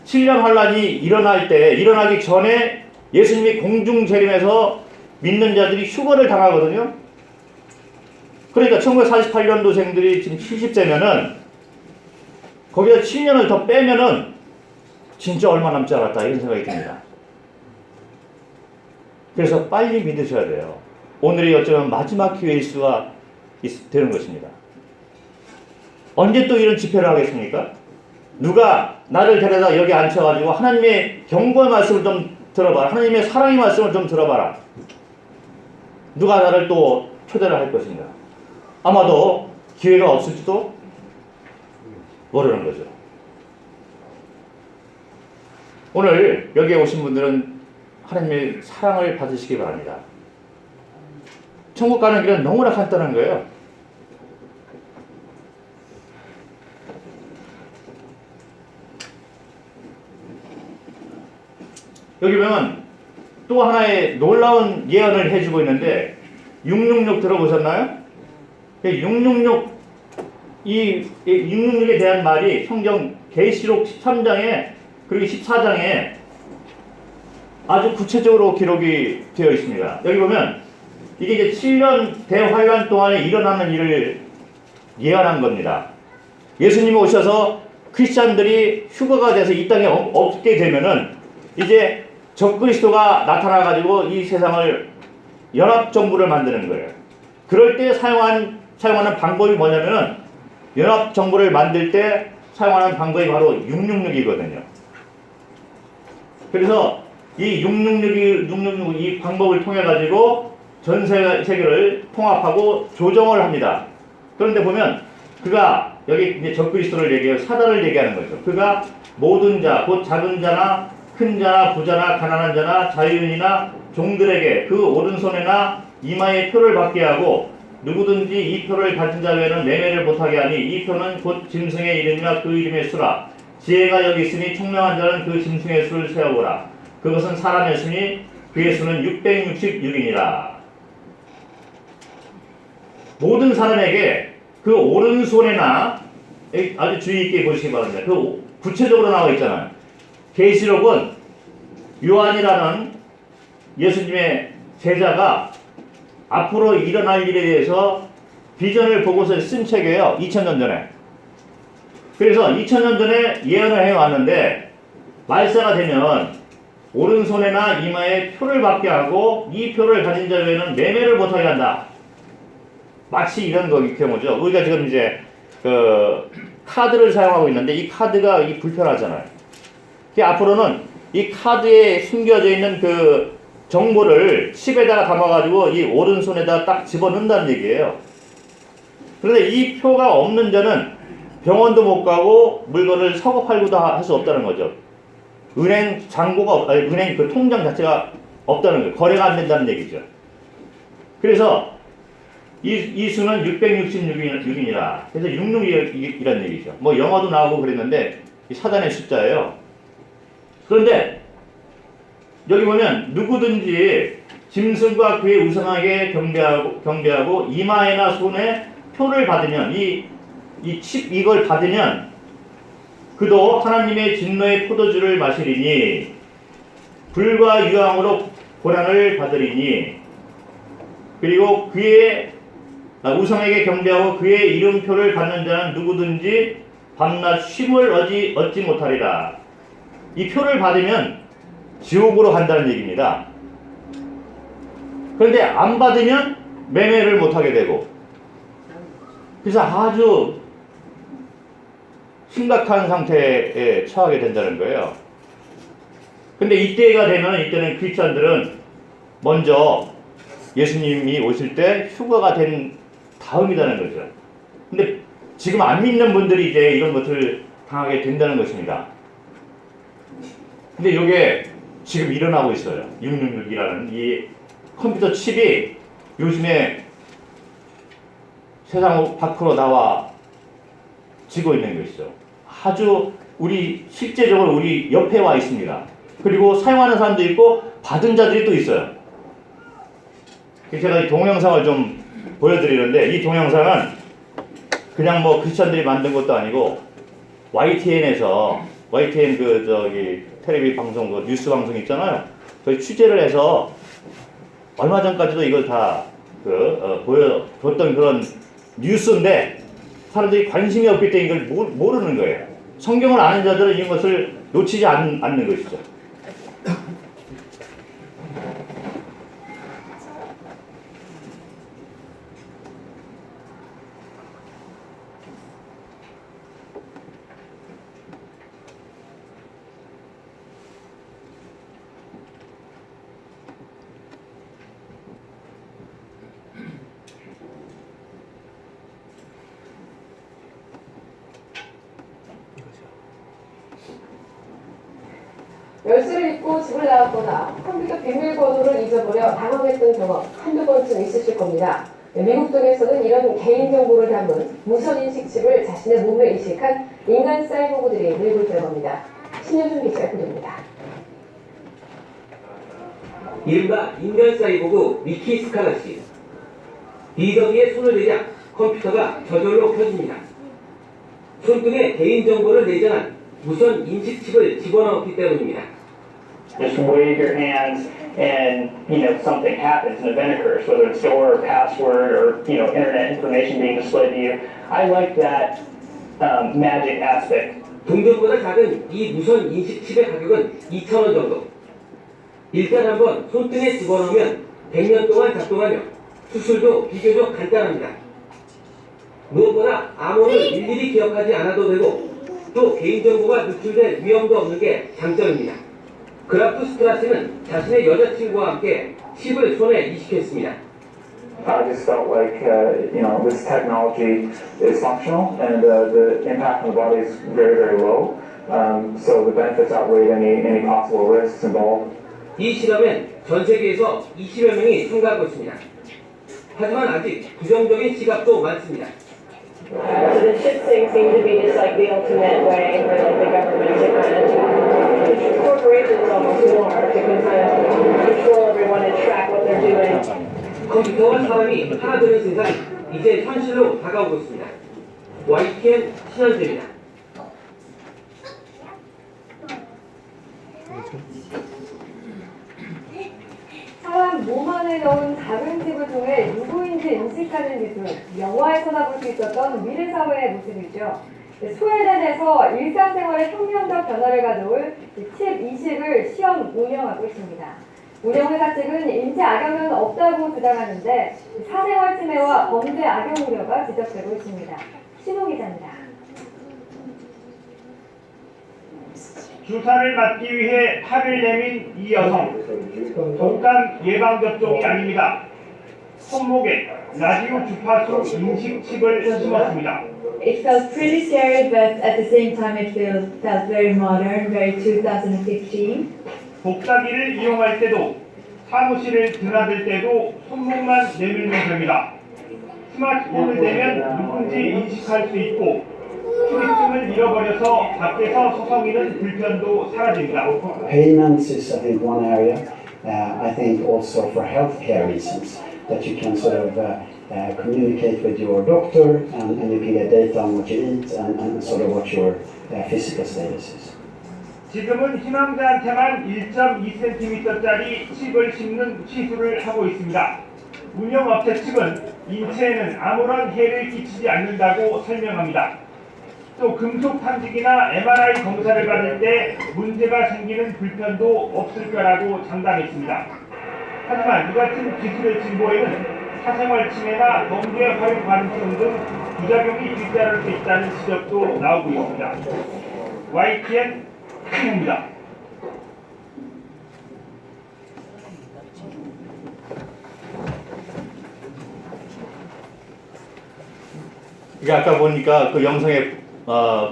7년 환란이 일어나기 전에 예수님이 공중 재림해서 믿는 자들이 휴거를 당하거든요. 그러니까 1948년도생들이 지금 70세면은 거기다 7년을 더 빼면은 진짜 얼마 남지 않았다 이런 생각이 듭니다. 그래서 빨리 믿으셔야 돼요. 오늘이 어쩌면 마지막 기회일 수가 되는 것입니다. 언제 또 이런 집회를 하겠습니까? 누가 나를 데려다 여기 앉혀가지고 하나님의 경고의 말씀을 좀 들어봐라. 하나님의 사랑의 말씀을 좀 들어봐라. 누가 나를 또 초대를 할 것인가? 아마도 기회가 없을지도 모르는 거죠. 오늘 여기에 오신 분들은 하나님의 사랑을 받으시기 바랍니다. 천국 가는 길은 너무나 간단한 거예요. 여기 보면 또 하나의 놀라운 예언을 해주고 있는데 666 들어보셨나요? 666 이 666에 대한 말이 성경 계시록 13장에 그리고 14장에 아주 구체적으로 기록이 되어 있습니다. 여기 보면 이게 이제 7년 대환란 동안에 일어나는 일을 예언한 겁니다. 예수님이 오셔서 크리스찬들이 휴거가 돼서 이 땅에 없게 되면은 이제 적그리스도가 나타나가지고 이 세상을 연합정부를 만드는 거예요. 그럴 때 사용하는 방법이 뭐냐면은 연합정부를 만들 때 사용하는 방법이 바로 666이거든요. 그래서 이 666 이 방법을 통해 가지고 전 세계를 통합하고 조정을 합니다. 그런데 보면 그가 여기 이제 적그리스도를 얘기해요. 사단을 얘기하는 거죠. 그가 모든 자, 곧 작은 자나 큰 자나 부자나 가난한 자나 자유인이나 종들에게 그 오른손에나 이마에 표를 받게 하고 누구든지 이 표를 가진 자 외에는 매매를 못하게 하니 이 표는 곧 짐승의 이름이나 그 이름의 수라. 지혜가 여기 있으니 총명한 자는 그 짐승의 수를 세어보라. 그것은 사람의 수니 그의 수는 666이니라. 모든 사람에게 그 오른손에나 아주 주의 있게 보시기 바랍니다. 그 구체적으로 나와 있잖아요. 계시록은 요한이라는 예수님의 제자가 앞으로 일어날 일에 대해서 비전을 보고서 쓴 책이에요. 2000년 전에. 그래서 2000년 전에 예언을 해왔는데 말세가 되면 오른손에나 이마에 표를 받게 하고 이 표를 가진 자 외에는 매매를 못하게 한다. 마치 이런 거기 경우죠. 우리가 지금 이제 그 카드를 사용하고 있는데 이 카드가 이 불편하잖아요. 앞으로는 이 카드에 숨겨져 있는 그 정보를 칩에다가 담아가지고 이 오른손에다 딱 집어넣는다는 얘기예요. 그런데 이 표가 없는 자는 병원도 못 가고 물건을 사고 팔고도 할 수 없다는 거죠. 은행 잔고가 아니 은행 그 통장 자체가 없다는 거예요. 거래가 안 된다는 얘기죠. 그래서 이 수는 666이니라. 그래서 66이라는 얘기죠. 뭐 영어도 나오고 그랬는데 이 사단의 숫자예요. 그런데 여기 보면 누구든지 짐승과 그의 우상에게 경배하고 이마에나 손에 표를 받으면 이걸 받으면 그도 하나님의 진노의 포도주를 마시리니 불과 유황으로 고난을 받으리니 그리고 그의 우상에게 경배하고 그의 이름표를 받는 자는 누구든지 밤낮 쉼을 얻지 못하리라. 이 표를 받으면 지옥으로 간다는 얘기입니다. 그런데 안 받으면 매매를 못하게 되고 그래서 아주 심각한 상태에 처하게 된다는 거예요. 근데 이때가 되면 이때는 크리스찬들은 먼저 예수님이 오실 때 휴가가 된 다음이라는 거죠. 근데 지금 안 믿는 분들이 이제 이런 것을 당하게 된다는 것입니다. 근데 이게 지금 일어나고 있어요. 666이라는 이 컴퓨터 칩이 요즘에 세상 밖으로 나와 지고 있는 것이죠. 아주 실제적으로 우리 옆에 와 있습니다. 그리고 사용하는 사람도 있고 받은 자들이 또 있어요. 제가 이 동영상을 좀 보여드리는데 이 동영상은 그냥 뭐 크리스천들이 만든 것도 아니고 YTN에서 YTN 그 저기 텔레비 방송 그 뉴스 방송 있잖아요. 거기 취재를 해서 얼마 전까지도 이걸 다 보여줬던 그런 뉴스인데 사람들이 관심이 없기 때문에 이걸 모르는 거예요. 성경을 아는 자들은 이것을 놓치지 않는 것이죠. 열쇠를 잊고 집을 나왔거나 컴퓨터 비밀번호를 잊어버려 당황했던 경험 한두 번쯤 있으실 겁니다. 미국 등에서는 이런 개인정보를 담은 무선인식 칩을 자신의 몸에 이식한 인간 사이보그들이 늘고 있다고 합니다. 신현준 기자가 보도입니다. 이른바 인간 사이보그 미키 스칼라씨. 비더기에 손을 대자 컴퓨터가 저절로 켜집니다. 손등에 개인정보를 내장한 무선 인식칩을 집어넣었기 때문입니다. Just wave your hands and, something happens, an event occurs, whether it's door or password or, internet information being displayed to you. I like that magic aspect. 동전보다 작은 이 무선 인식칩의 가격은 2,000원 정도. 일단 한번 손등에 집어넣으면 100년 동안 작동하며 수술도 비교적 간단합니다. 무엇보다 암호를 일일이 기억하지 않아도 되고 또 개인정보가 누출될 위험도 없는 게 장점입니다. 그라프 스트라시는 자신의 여자친구와 함께 칩을 손에 이식했습니다. I just felt like, this technology is functional and the impact on the body is very, very low. So the benefits outweighed any possible risks involved. 이 실험엔 전 세계에서 20여 명이 참가하고 있습니다. 하지만 아직 부정적인 시각도 많습니다. So the chip thing seemed to be just like the ultimate way for like the government to kind of corporations almost more to kind of control everyone and track what they're doing. 컴퓨터와 사람이 하나 되는 세상이 이제 현실로 다가오고 있습니다. YTN 신현재입니다. 사람 몸 안에 넣은 작은 칩을 통해 누구인지 인식하는 기술, 영화에서나 볼 수 있었던 미래 사회의 모습이죠. 스웨덴에서 일상생활에 혁명적 변화를 가져올 칩 이식을 시험 운영하고 있습니다. 운영회사 측은 인체 악영은 없다고 주장하는데 사생활 침해와 범죄 악용 우려가 지적되고 있습니다. 신호 기자입니다. 주사를 맞기 위해 팔을 내민 이 여성, 독감 예방접종이 아닙니다. 손목에 라디오 주파수 인식 칩을 심었습니다. It felt pretty scary, but at the same time it felt very modern, very 2015. 복사기를 이용할 때도 사무실을 드나들 때도 손목만 내밀면 됩니다. 스마트폰을 대면 누군지 인식할 수 있고 출입증을 잃어버려서 밖에서 서성이는 불편도 사라집니다. Payments is, I think, one area. I think also for healthcare reasons that you can sort of communicate with your doctor and you can get data on what you eat and sort of what your physical status is. 지금은 희망자한테만 1.2cm짜리 칩을 심는 시술을 하고 있습니다. 운영업체 측은 인체에는 아무런 해를 끼치지 않는다고 설명합니다. 또 금속 탐지기나 MRI 검사를 받을 때 문제가 생기는 불편도 없을 거라고 장담했습니다. 하지만 이 같은 기술의 진보에는 사생활 침해나 범죄 활용 가능성 등 부작용이 뒤따를 수 있다는 지적도 나오고 있습니다. YTN 신입니다. 이게 아까 보니까 그 영상에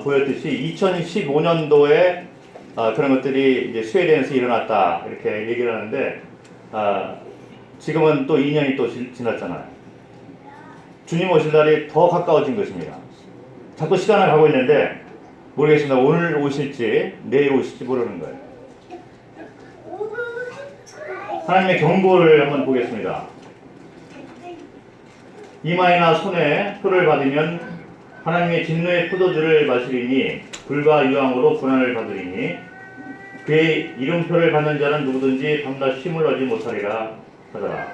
보였듯이 2015년도에 그런 것들이 이제 스웨덴에서 일어났다 이렇게 얘기를 하는데 지금은 또 2년이 또 지났잖아요. 주님 오실 날이 더 가까워진 것입니다. 자꾸 시간을 가고 있는데 모르겠습니다. 오늘 오실지 내일 오실지 모르는 거예요. 하나님의 경고를 한번 보겠습니다. 이마에나 손에 표를 받으면 하나님의 진노의 포도주를 마시리니 불과 유황으로 고난을 받으리니 그의 이름표를 받는 자는 누구든지 밤낮 쉼을 얻지 못하리라 하더라.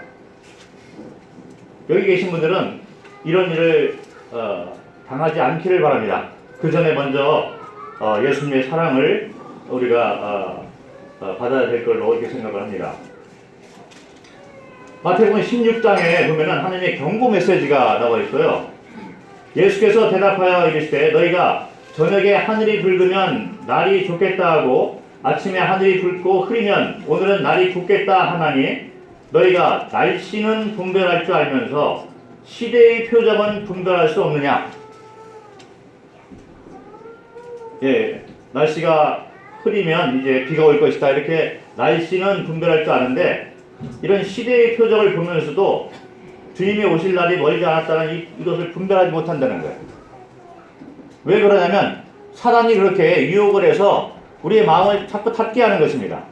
여기 계신 분들은 이런 일을 당하지 않기를 바랍니다. 그 전에 먼저 예수님의 사랑을 우리가 받아야 될 걸로 이렇게 생각을 합니다. 마태복음 16장에 보면은 하나님의 경고 메시지가 나와 있어요. 예수께서 대답하여 이르시되 너희가 저녁에 하늘이 붉으면 날이 좋겠다 하고 아침에 하늘이 붉고 흐리면 오늘은 날이 굽겠다 하나니 너희가 날씨는 분별할 줄 알면서 시대의 표적은 분별할 수 없느냐? 예, 날씨가 흐리면 이제 비가 올 것이다 이렇게 날씨는 분별할 줄 아는데 이런 시대의 표적을 보면서도 주님이 오실 날이 멀지 않았다는 이것을 분별하지 못한다는 거예요. 왜 그러냐면 사단이 그렇게 유혹을 해서 우리의 마음을 자꾸 닫게 하는 것입니다.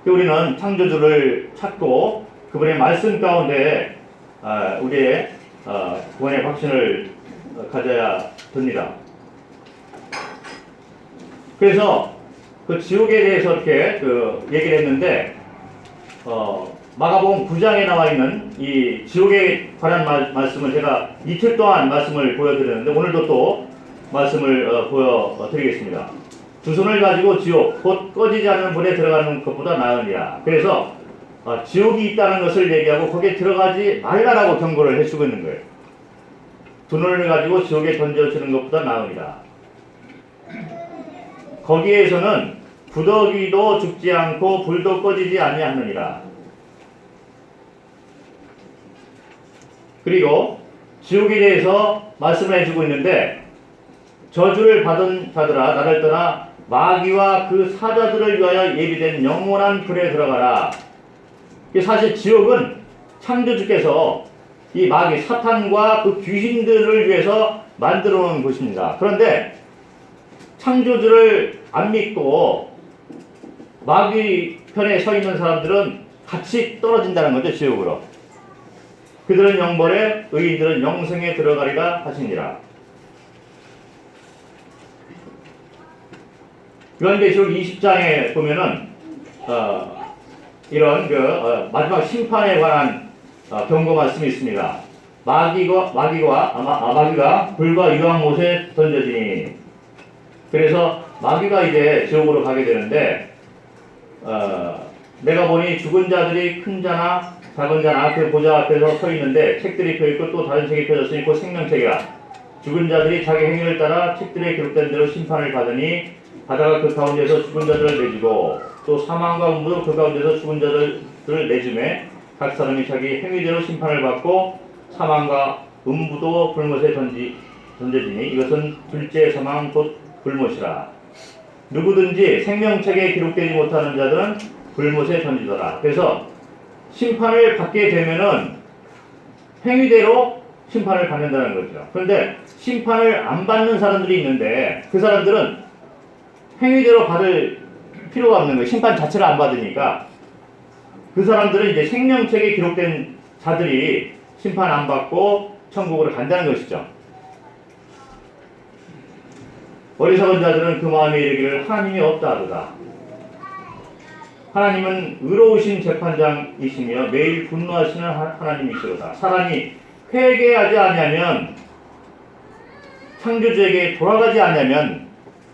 우리는 창조주를 찾고 그분의 말씀 가운데 우리의 구원의 확신을 가져야 됩니다. 그래서 그 지옥에 대해서 이렇게 얘기를 했는데 마가복음 9장에 나와 있는 이 지옥에 관한 말씀을 제가 이틀 동안 말씀을 보여드렸는데 오늘도 또 말씀을 보여드리겠습니다. 두 손을 가지고 지옥 곧 꺼지지 않는 불에 들어가는 것보다 나으니라. 그래서 지옥이 있다는 것을 얘기하고 거기에 들어가지 말라라고 경고를 해주고 있는 거예요. 두 눈을 가지고 지옥에 던져지는 것보다 나으니라. 거기에서는 구더기도 죽지 않고 불도 꺼지지 아니하느니라. 그리고 지옥에 대해서 말씀을 해주고 있는데 저주를 받은 자들아 나를 떠나 마귀와 그 사자들을 위하여 예비된 영원한 불에 들어가라. 사실 지옥은 창조주께서 이 마귀 사탄과 그 귀신들을 위해서 만들어 놓은 곳입니다. 그런데 창조주를 안 믿고 마귀 편에 서 있는 사람들은 같이 떨어진다는 거죠. 지옥으로. 그들은 영벌에 의인들은 영생에 들어가리라 하시니라. 요한계시록 20장에 보면은 이런 마지막 심판에 관한 경고 말씀이 있습니다. 마귀가 불과 유황못에 던져지니. 그래서 마귀가 이제 지옥으로 가게 되는데 내가 보니 죽은 자들이 큰 자나 작은 자나 그 보좌 앞에서 서 있는데 책들이 펴있고 또 다른 책이 펴졌으니 곧 생명책이라. 죽은 자들이 자기 행위를 따라 책들에 기록된 대로 심판을 받으니 바다가 그 가운데서 죽은 자들을 내주고 또 사망과 음부도 그 가운데서 죽은 자들을 내주매 각 사람이 자기 행위대로 심판을 받고 사망과 음부도 불못에 던져지니 이것은 둘째 사망 곧 불못이라. 누구든지 생명책에 기록되지 못하는 자들은 불못에 던지더라. 그래서 심판을 받게 되면은 행위대로 심판을 받는다는 거죠. 그런데 심판을 안 받는 사람들이 있는데 그 사람들은 행위대로 받을 필요가 없는 거예요. 심판 자체를 안 받으니까. 그 사람들은 이제 생명책에 기록된 자들이 심판 안 받고 천국으로 간다는 것이죠. 어리석은 자들은 그 마음에 이르기를 하나님이 없다 하도다. 하나님은 의로우신 재판장이시며 매일 분노하시는 하나님이시로다. 사람이 회개하지 않으면 창조주에게 돌아가지 않으면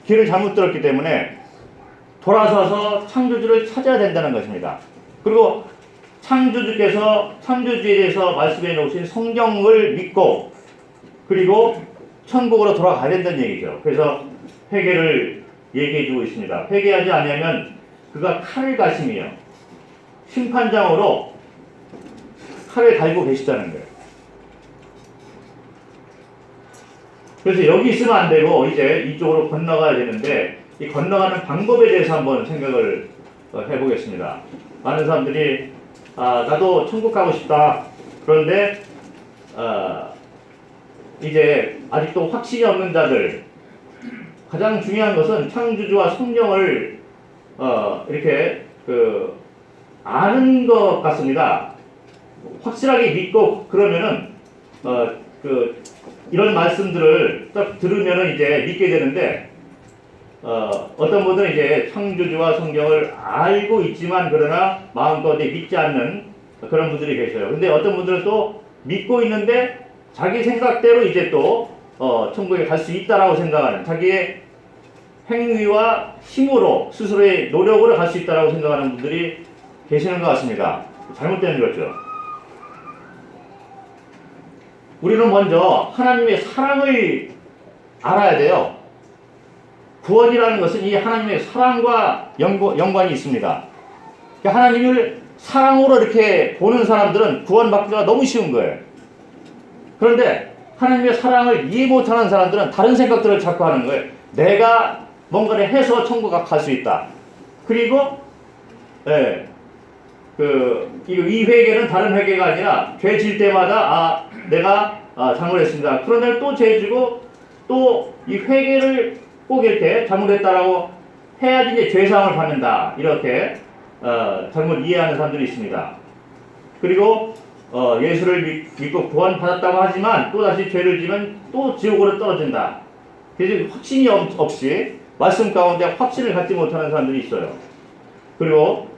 길을 잘못 들었기 때문에 돌아서서 창조주를 찾아야 된다는 것입니다. 그리고 창조주께서 창조주에 대해서 말씀해 놓으신 성경을 믿고 그리고 천국으로 돌아가야 된다는 얘기죠. 그래서 회개를 얘기해 주고 있습니다. 회개하지 않으면 그가 칼을 가시며 심판장으로 칼을 달고 계시다는 거예요. 그래서 여기 있으면 안 되고 이제 이쪽으로 건너가야 되는데 이 건너가는 방법에 대해서 한번 생각을 해보겠습니다. 많은 사람들이 나도 천국 가고 싶다. 그런데 이제 아직도 확신이 없는 자들, 가장 중요한 것은 창조주와 성경을 이렇게 아는 것 같습니다. 확실하게 믿고 그러면은 이런 말씀들을 딱 들으면은 이제 믿게 되는데 어떤 분들은 이제 창조주와 성경을 알고 있지만 그러나 마음껏 믿지 않는 그런 분들이 계셔요. 근데 어떤 분들은 또 믿고 있는데 자기 생각대로 이제 또 천국에 갈 수 있다라고 생각하는, 자기의 행위와 힘으로 스스로의 노력으로 갈 수 있다라고 생각하는 분들이 계시는 것 같습니다. 잘못된 거죠. 우리는 먼저 하나님의 사랑을 알아야 돼요. 구원이라는 것은 이 하나님의 사랑과 연관이 있습니다. 하나님을 사랑으로 이렇게 보는 사람들은 구원받기가 너무 쉬운 거예요. 그런데 하나님의 사랑을 이해 못하는 사람들은 다른 생각들을 자꾸 하는 거예요. 내가 뭔가를 해서 천국 갈 수 있다. 그리고 이 회개는 다른 회개가 아니라 죄 질 때마다 내가 잘못했습니다. 그런데 또 죄 지고 또 이 회개를 꼭 이렇게 잘못했다라고 해야지 이제 죄사함을 받는다. 이렇게 잘못 이해하는 사람들이 있습니다. 그리고 예수를 믿고 구원받았다고 하지만 또다시 죄를 지면 또 지옥으로 떨어진다. 그래서 확신이 없이 말씀 가운데 확신을 갖지 못하는 사람들이 있어요. 그리고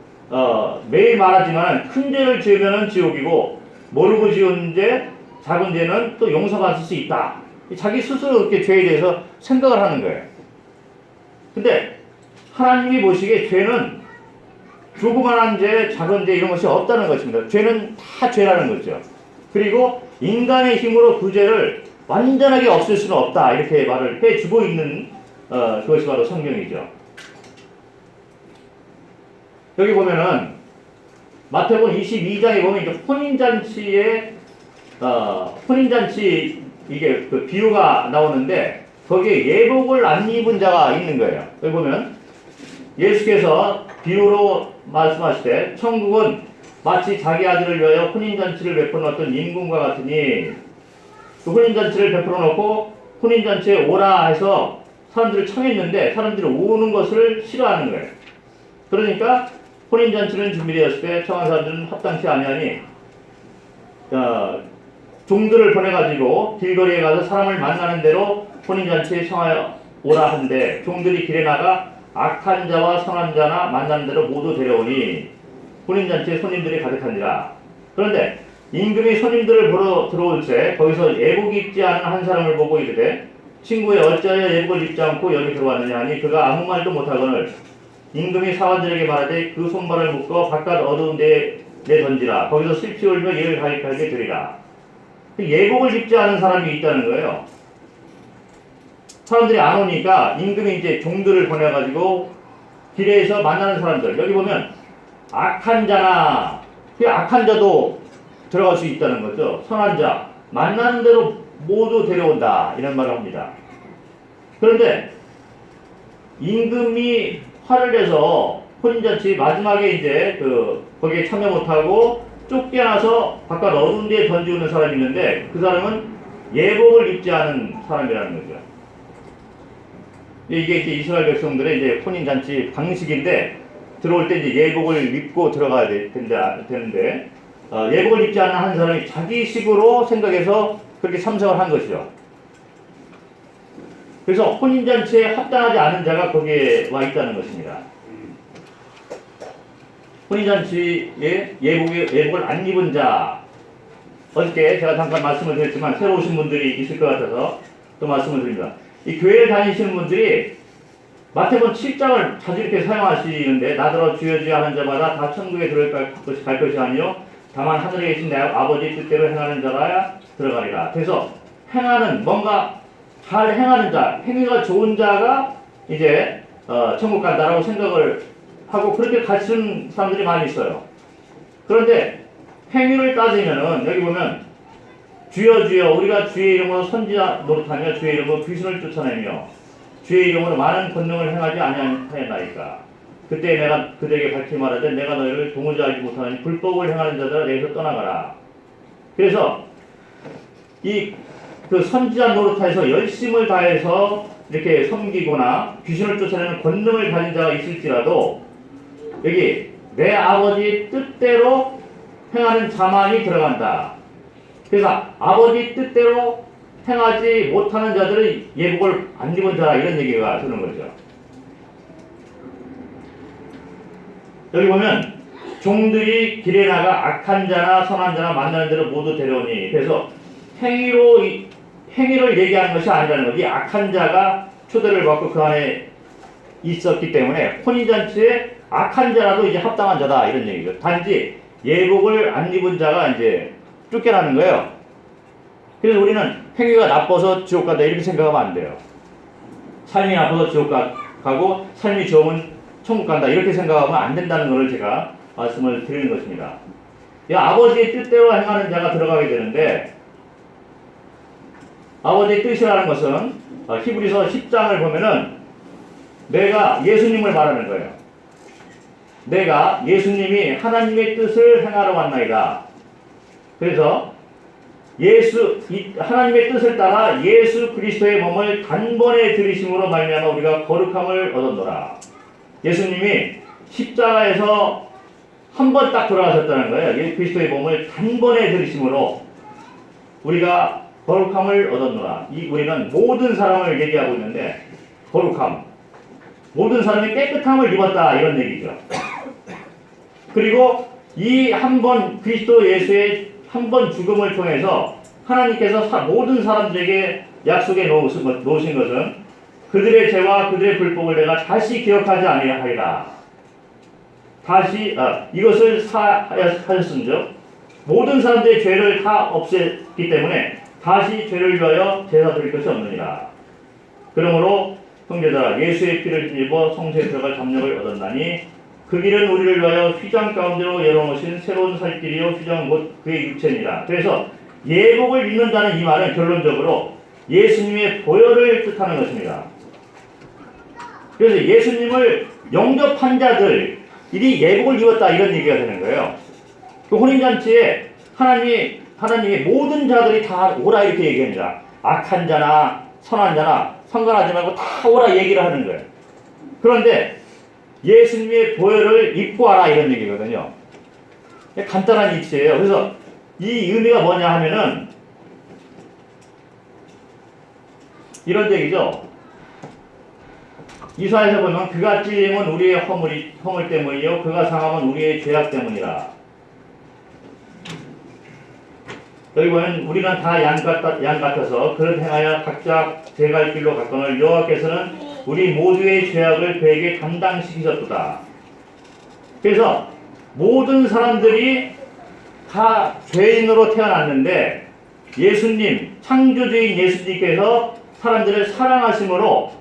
매일 말하지만 큰 죄를 지으면 지옥이고 모르고 지은 죄, 작은 죄는 또 용서받을 수 있다. 자기 스스로 그렇게 죄에 대해서 생각을 하는 거예요. 근데 하나님이 보시기에 죄는 조그만한 죄, 작은 죄 이런 것이 없다는 것입니다. 죄는 다 죄라는 거죠. 그리고 인간의 힘으로 그 죄를 완전하게 없앨 수는 없다. 이렇게 말을 해주고 있는 그것이 바로 성경이죠. 여기 보면은 마태복음 22장에 보면 이제 혼인잔치에 혼인잔치 이게 그 비유가 나오는데 거기에 예복을 안 입은 자가 있는 거예요. 여기 보면 예수께서 비유로 말씀하실 때 천국은 마치 자기 아들을 위하여 혼인잔치를 베풀어 놓았던 임금과 같으니 그 혼인잔치를 베풀어 놓고 혼인잔치에 오라 해서 사람들을 청했는데 사람들이 오는 것을 싫어하는 거예요. 그러니까 혼인잔치는 준비되었을 때 청한 사람들은 합당치 아니하니 종들을 보내가지고 길거리에 가서 사람을 만나는 대로 혼인잔치에 청하여 오라 한데 종들이 길에 나가 악한 자와 선한 자나 만나는 대로 모두 데려오니 혼인잔치에 손님들이 가득하니라. 그런데 임금이 손님들을 보러 들어올 때 거기서 예복 입지 않은 한 사람을 보고 이르되 친구에 어찌하여 예복을 입지 않고 여기 들어왔느냐 하니 그가 아무 말도 못하거늘 임금이 사관들에게 말하되 그 손발을 묶어 바깥 어두운 데에 던지라. 거기서 슬피 울며 이를 가득하게 되리라. 예복을 입지 않은 사람이 있다는 거예요. 사람들이 안 오니까 임금이 이제 종들을 보내가지고 길에서 만나는 사람들, 여기 보면 악한 자나 그 악한 자도 들어갈 수 있다는 거죠. 선한 자 만나는 대로 모두 데려온다 이런 말을 합니다. 그런데 임금이 화를 내서 혼인잔치 마지막에 이제 거기에 참여 못하고 쫓겨나서 바깥 어두운 데에 던지는 사람이 있는데 그 사람은 예복을 입지 않은 사람이라는 거죠. 이게 이제 이스라엘 백성들의 이제 혼인잔치 방식인데 들어올 때 이제 예복을 입고 들어가야 되는데 예복을 입지 않은 한 사람이 자기식으로 생각해서 그렇게 참석을 한 것이죠. 그래서 혼인잔치에 합당하지 않은 자가 거기에 와 있다는 것입니다. 혼인잔치에 예복을 안 입은 자, 어저께 제가 잠깐 말씀을 드렸지만 새로 오신 분들이 있을 것 같아서 또 말씀을 드립니다. 이 교회에 다니시는 분들이 마태복음 7장을 자주 이렇게 사용하시는데 나더러 주여 주여 하는 자마다 다 천국에 갈 것이 아니요 다만 하늘에 계신 내 아버지 뜻대로 행하는 자가 들어가리라. 그래서 행하는 뭔가 잘 행하는 자, 행위가 좋은 자가 이제 천국 간다라고 생각을 하고 그렇게 가르치는 사람들이 많이 있어요. 그런데 행위를 따지면은 여기 보면 주여 주여 우리가 주의 이름으로 선지자 노릇하며 주의 이름으로 귀신을 쫓아내며 주의 이름으로 많은 권능을 행하지 아니하였나이까. 그때 내가 그들에게 밝히 말하되 내가 너희를 도무지 알지 못하니 불법을 행하는 자들아 내게서 떠나가라. 그래서 그 선지자 노릇하에서 열심을 다해서 이렇게 섬기거나 귀신을 쫓아내는 권능을 가진 자가 있을지라도 여기 내 아버지 뜻대로 행하는 자만이 들어간다. 그래서 아버지 뜻대로 행하지 못하는 자들은 예복을 안 입은 자라 이런 얘기가 드는 거죠. 여기 보면 종들이 길에 나가 악한 자나 선한 자나 만나는 대로 모두 데려오니 그래서 행위를 얘기하는 것이 아니라는 거지. 악한 자가 초대를 받고 그 안에 있었기 때문에 혼인잔치에 악한 자라도 이제 합당한 자다 이런 얘기죠. 단지 예복을 안 입은 자가 이제 쫓겨나는 거예요. 그래서 우리는 행위가 나빠서 지옥 간다 이렇게 생각하면 안 돼요. 삶이 나빠서 지옥 가고 삶이 좋으면 천국 간다 이렇게 생각하면 안 된다는 것을 제가 말씀을 드리는 것입니다. 아버지의 뜻대로 행하는 자가 들어가게 되는데 아버지의 뜻이라는 것은 히브리서 10장을 보면은 내가 예수님을 말하는 거예요. 내가 예수님이 하나님의 뜻을 행하러 왔나이다. 그래서 하나님의 뜻을 따라 예수 그리스도의 몸을 단번에 들이심으로 말미암아 우리가 거룩함을 얻었노라. 예수님이 십자가에서 한 번 딱 돌아가셨다는 거예요. 예수 그리스도의 몸을 단번에 들이심으로 우리가 거룩함을 얻었노라. 우리는 모든 사람을 얘기하고 있는데 거룩함, 모든 사람이 깨끗함을 입었다 이런 얘기죠. 그리고 이 한 번 그리스도 예수의 한 번 죽음을 통해서 하나님께서 모든 사람들에게 약속해 놓으신 것은 그들의 죄와 그들의 불법을 내가 다시 기억하지 아니하리라. 이것을 하였은즉 모든 사람들의 죄를 다 없앴기 때문에 다시 죄를 위하여 제사 드릴 것이 없느니라. 그러므로 형제들아 예수의 피를 힘입어 성소에 들어갈 잡력을 얻었나니 그 길은 우리를 위하여 휘장 가운데로 열어놓으신 새로운 살 길이요 휘장 곧 그의 육체니라. 그래서 예복을 입는다는 이 말은 결론적으로 예수님의 보혈을 뜻하는 것입니다. 그래서 예수님을 영접한 자들이 예복을 입었다 이런 얘기가 되는 거예요. 그 혼인잔치에 하나님이 모든 자들이 다 오라 이렇게 얘기합니다. 악한 자나 선한 자나 상관하지 말고 다 오라 얘기를 하는 거예요. 그런데 예수님의 보혈을 입고 와라 이런 얘기거든요. 간단한 이치예요. 그래서 이 의미가 뭐냐 하면은 이런 얘기죠. 이사야에서 보면 그가 찔림은 우리의 허물 때문이요 그가 상함은 우리의 죄악 때문이라. 여기 보면 우리는 다 양 같아서 그릇 행하여 각자 제 갈 길로 갔거늘 여호와께서는 우리 모두의 죄악을 그에게 감당시키셨도다. 그래서 모든 사람들이 다 죄인으로 태어났는데 예수님, 창조주인 예수님께서 사람들을 사랑하심으로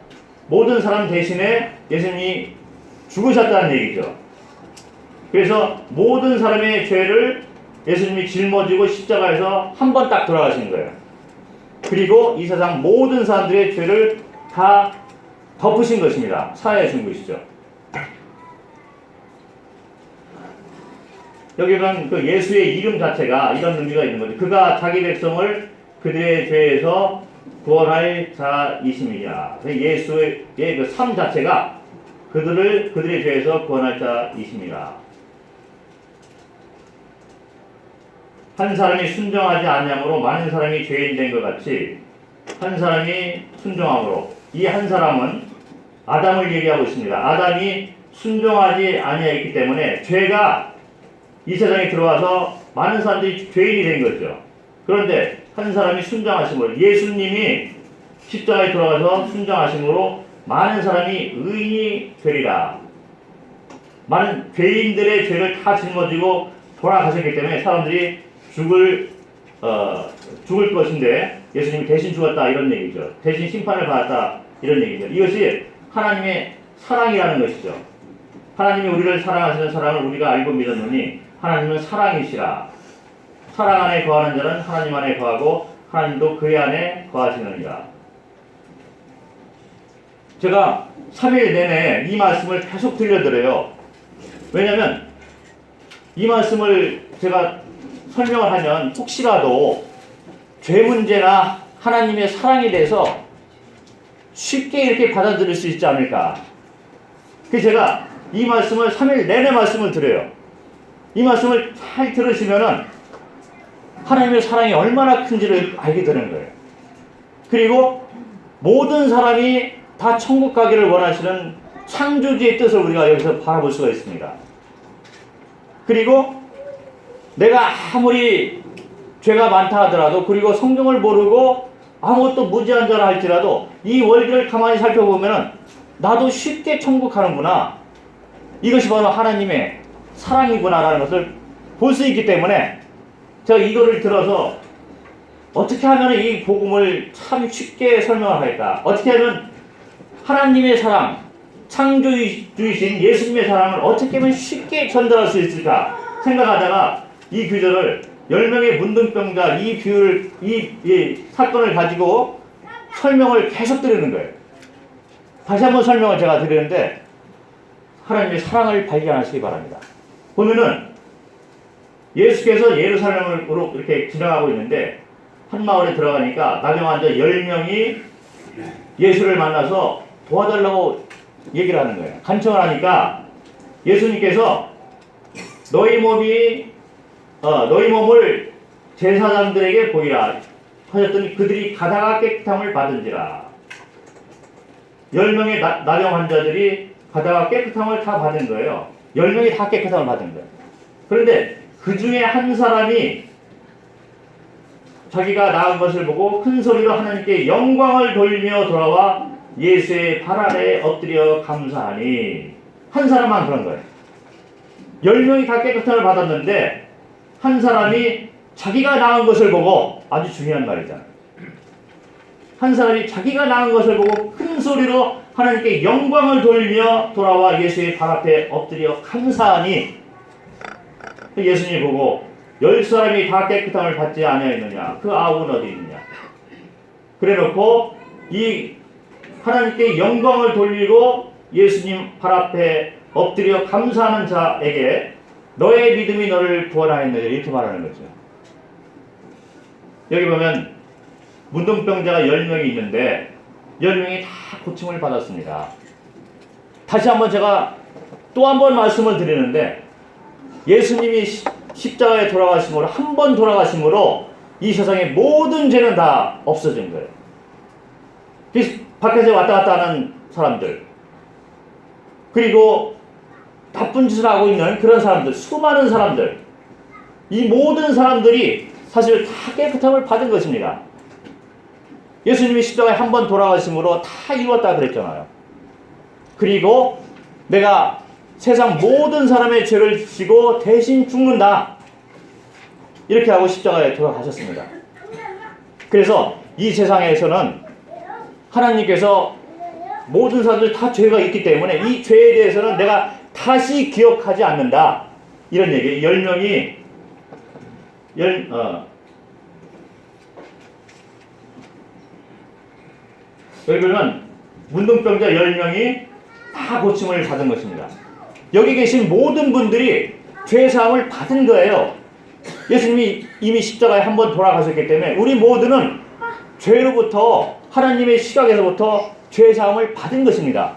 모든 사람 대신에 예수님이 죽으셨다는 얘기죠. 그래서 모든 사람의 죄를 예수님이 짊어지고 십자가에서 한 번 딱 돌아가신 거예요. 그리고 이 세상 모든 사람들의 죄를 다 덮으신 것입니다. 사하해 준 것이죠. 여기는 그 예수의 이름 자체가 이런 의미가 있는 거죠. 그가 자기 백성을 그들의 죄에서 구원할 자이심이냐. 예수의 그 삶 자체가 그들의 죄에서 구원할 자이심이라. 한 사람이 순종하지 아니함으로 많은 사람이 죄인 된 것 같이 한 사람이 순종함으로, 이 한 사람은 아담을 얘기하고 있습니다. 아담이 순종하지 아니했기 때문에 죄가 이 세상에 들어와서 많은 사람들이 죄인이 된 거죠. 그런데 한 사람이 순종하심으로, 예수님이 십자가에 들어가서 순종하심으로 많은 사람이 의인이 되리라. 많은 죄인들의 죄를 다 짊어지고 돌아가셨기 때문에 사람들이 죽을 것인데 예수님이 대신 죽었다 이런 얘기죠. 대신 심판을 받았다 이런 얘기죠. 이것이 하나님의 사랑이라는 것이죠. 하나님이 우리를 사랑하시는 사랑을 우리가 알고 믿었느니 하나님은 사랑이시라. 사랑 안에 거하는 자는 하나님 안에 거하고 하나님도 그의 안에 거하시느니라. 제가 3일 내내 이 말씀을 계속 들려드려요. 왜냐하면 이 말씀을 제가 설명을 하면 혹시라도 죄 문제나 하나님의 사랑에 대해서 쉽게 이렇게 받아들일 수 있지 않을까. 그래서 제가 이 말씀을 3일 내내 말씀을 드려요. 이 말씀을 잘 들으시면은 하나님의 사랑이 얼마나 큰지를 알게 되는 거예요. 그리고 모든 사람이 다 천국 가기를 원하시는 창조주의 뜻을 우리가 여기서 바라볼 수가 있습니다. 그리고 내가 아무리 죄가 많다 하더라도, 그리고 성경을 모르고 아무것도 무지한 자라 할지라도 이 원리를 가만히 살펴보면 나도 쉽게 천국 가는구나, 이것이 바로 하나님의 사랑이구나라는 것을 볼 수 있기 때문에 제가 이거를 들어서 어떻게 하면 이 복음을 참 쉽게 설명을 할까, 어떻게 하면 하나님의 사랑, 창조주이신 예수님의 사랑을 어떻게 하면 쉽게 전달할 수 있을까 생각하다가 이 규절을 10명의 문둥병자 이 사건을 가지고 설명을 계속 드리는 거예요. 다시 한번 설명을 제가 드리는데 하나님의 사랑을 발견하시기 바랍니다. 보면은 예수께서 예루살렘으로 이렇게 지나가고 있는데 한 마을에 들어가니까 나병 환자 10명이 예수를 만나서 도와달라고 얘기를 하는 거예요. 간청을 하니까 예수님께서 너희 몸을 제사장들에게 보이라 하셨더니 그들이 가다가 깨끗함을 받은지라. 10명의 나병 환자들이 가다가 깨끗함을 다 받은 거예요. 10명이 다 깨끗함을 받은 거예요. 그런데 그 중에 한 사람이 자기가 나은 것을 보고 큰 소리로 하나님께 영광을 돌리며 돌아와 예수의 발 아래 엎드려 감사하니. 한 사람만 그런 거예요. 10명이 다 깨끗함을 받았는데 한 사람이 자기가 나은 것을 보고, 아주 중요한 말이잖아요. 한 사람이 자기가 나은 것을 보고 큰 소리로 하나님께 영광을 돌리며 돌아와 예수의 발 앞에 엎드려 감사하니. 예수님이 보고 10사람이 다 깨끗함을 받지 아니하였느냐? 그 아우는 어디 있느냐? 그래놓고 이 하나님께 영광을 돌리고 예수님 발 앞에 엎드려 감사하는 자에게 너의 믿음이 너를 구원하였느냐 이렇게 말하는 거죠. 여기 보면 문둥병자가 10명이 있는데 10명이 다 고침을 받았습니다. 다시 한번 제가 또 한 번 말씀을 드리는데 예수님이 십자가에 돌아가심으로 한 번 돌아가심으로 이 세상의 모든 죄는 다 없어진 거예요. 밖에서 왔다 갔다 하는 사람들 그리고 나쁜 짓을 하고 있는 그런 사람들 수많은 사람들 이 모든 사람들이 사실 다 깨끗함을 받은 것입니다. 예수님이 십자가에 한 번 돌아가심으로 다 이루었다 그랬잖아요. 그리고 내가 세상 모든 사람의 죄를 지고 대신 죽는다 이렇게 하고 십자가에 돌아가셨습니다. 그래서 이 세상에서는 하나님께서 모든 사람들 다 죄가 있기 때문에 이 죄에 대해서는 내가 다시 기억하지 않는다 이런 얘기. 10명이 여기 보면 문둥병자 10명이 다 고침을 받은 것입니다. 여기 계신 모든 분들이 죄사함을 받은 거예요. 예수님이 이미 십자가에 한 번 돌아가셨기 때문에 우리 모두는 죄로부터 하나님의 시각에서부터 죄사함을 받은 것입니다.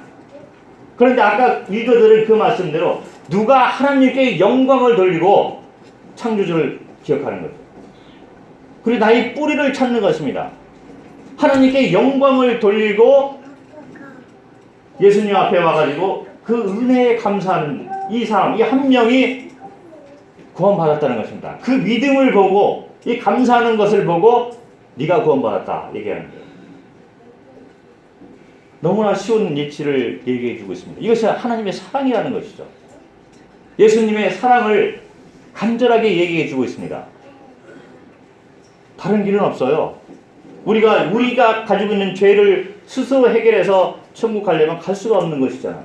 그런데 아까 읽어드린 그 말씀대로 누가 하나님께 영광을 돌리고 창조주를 기억하는 거죠. 그리고 나의 뿌리를 찾는 것입니다. 하나님께 영광을 돌리고 예수님 앞에 와가지고 그 은혜에 감사하는 이 사람, 이 한 명이 구원받았다는 것입니다. 그 믿음을 보고 이 감사하는 것을 보고 네가 구원받았다 얘기하는 거예요. 너무나 쉬운 이치를 얘기해 주고 있습니다. 이것이 하나님의 사랑이라는 것이죠. 예수님의 사랑을 간절하게 얘기해 주고 있습니다. 다른 길은 없어요. 우리가 가지고 있는 죄를 스스로 해결해서 천국 가려면 갈 수가 없는 것이잖아요.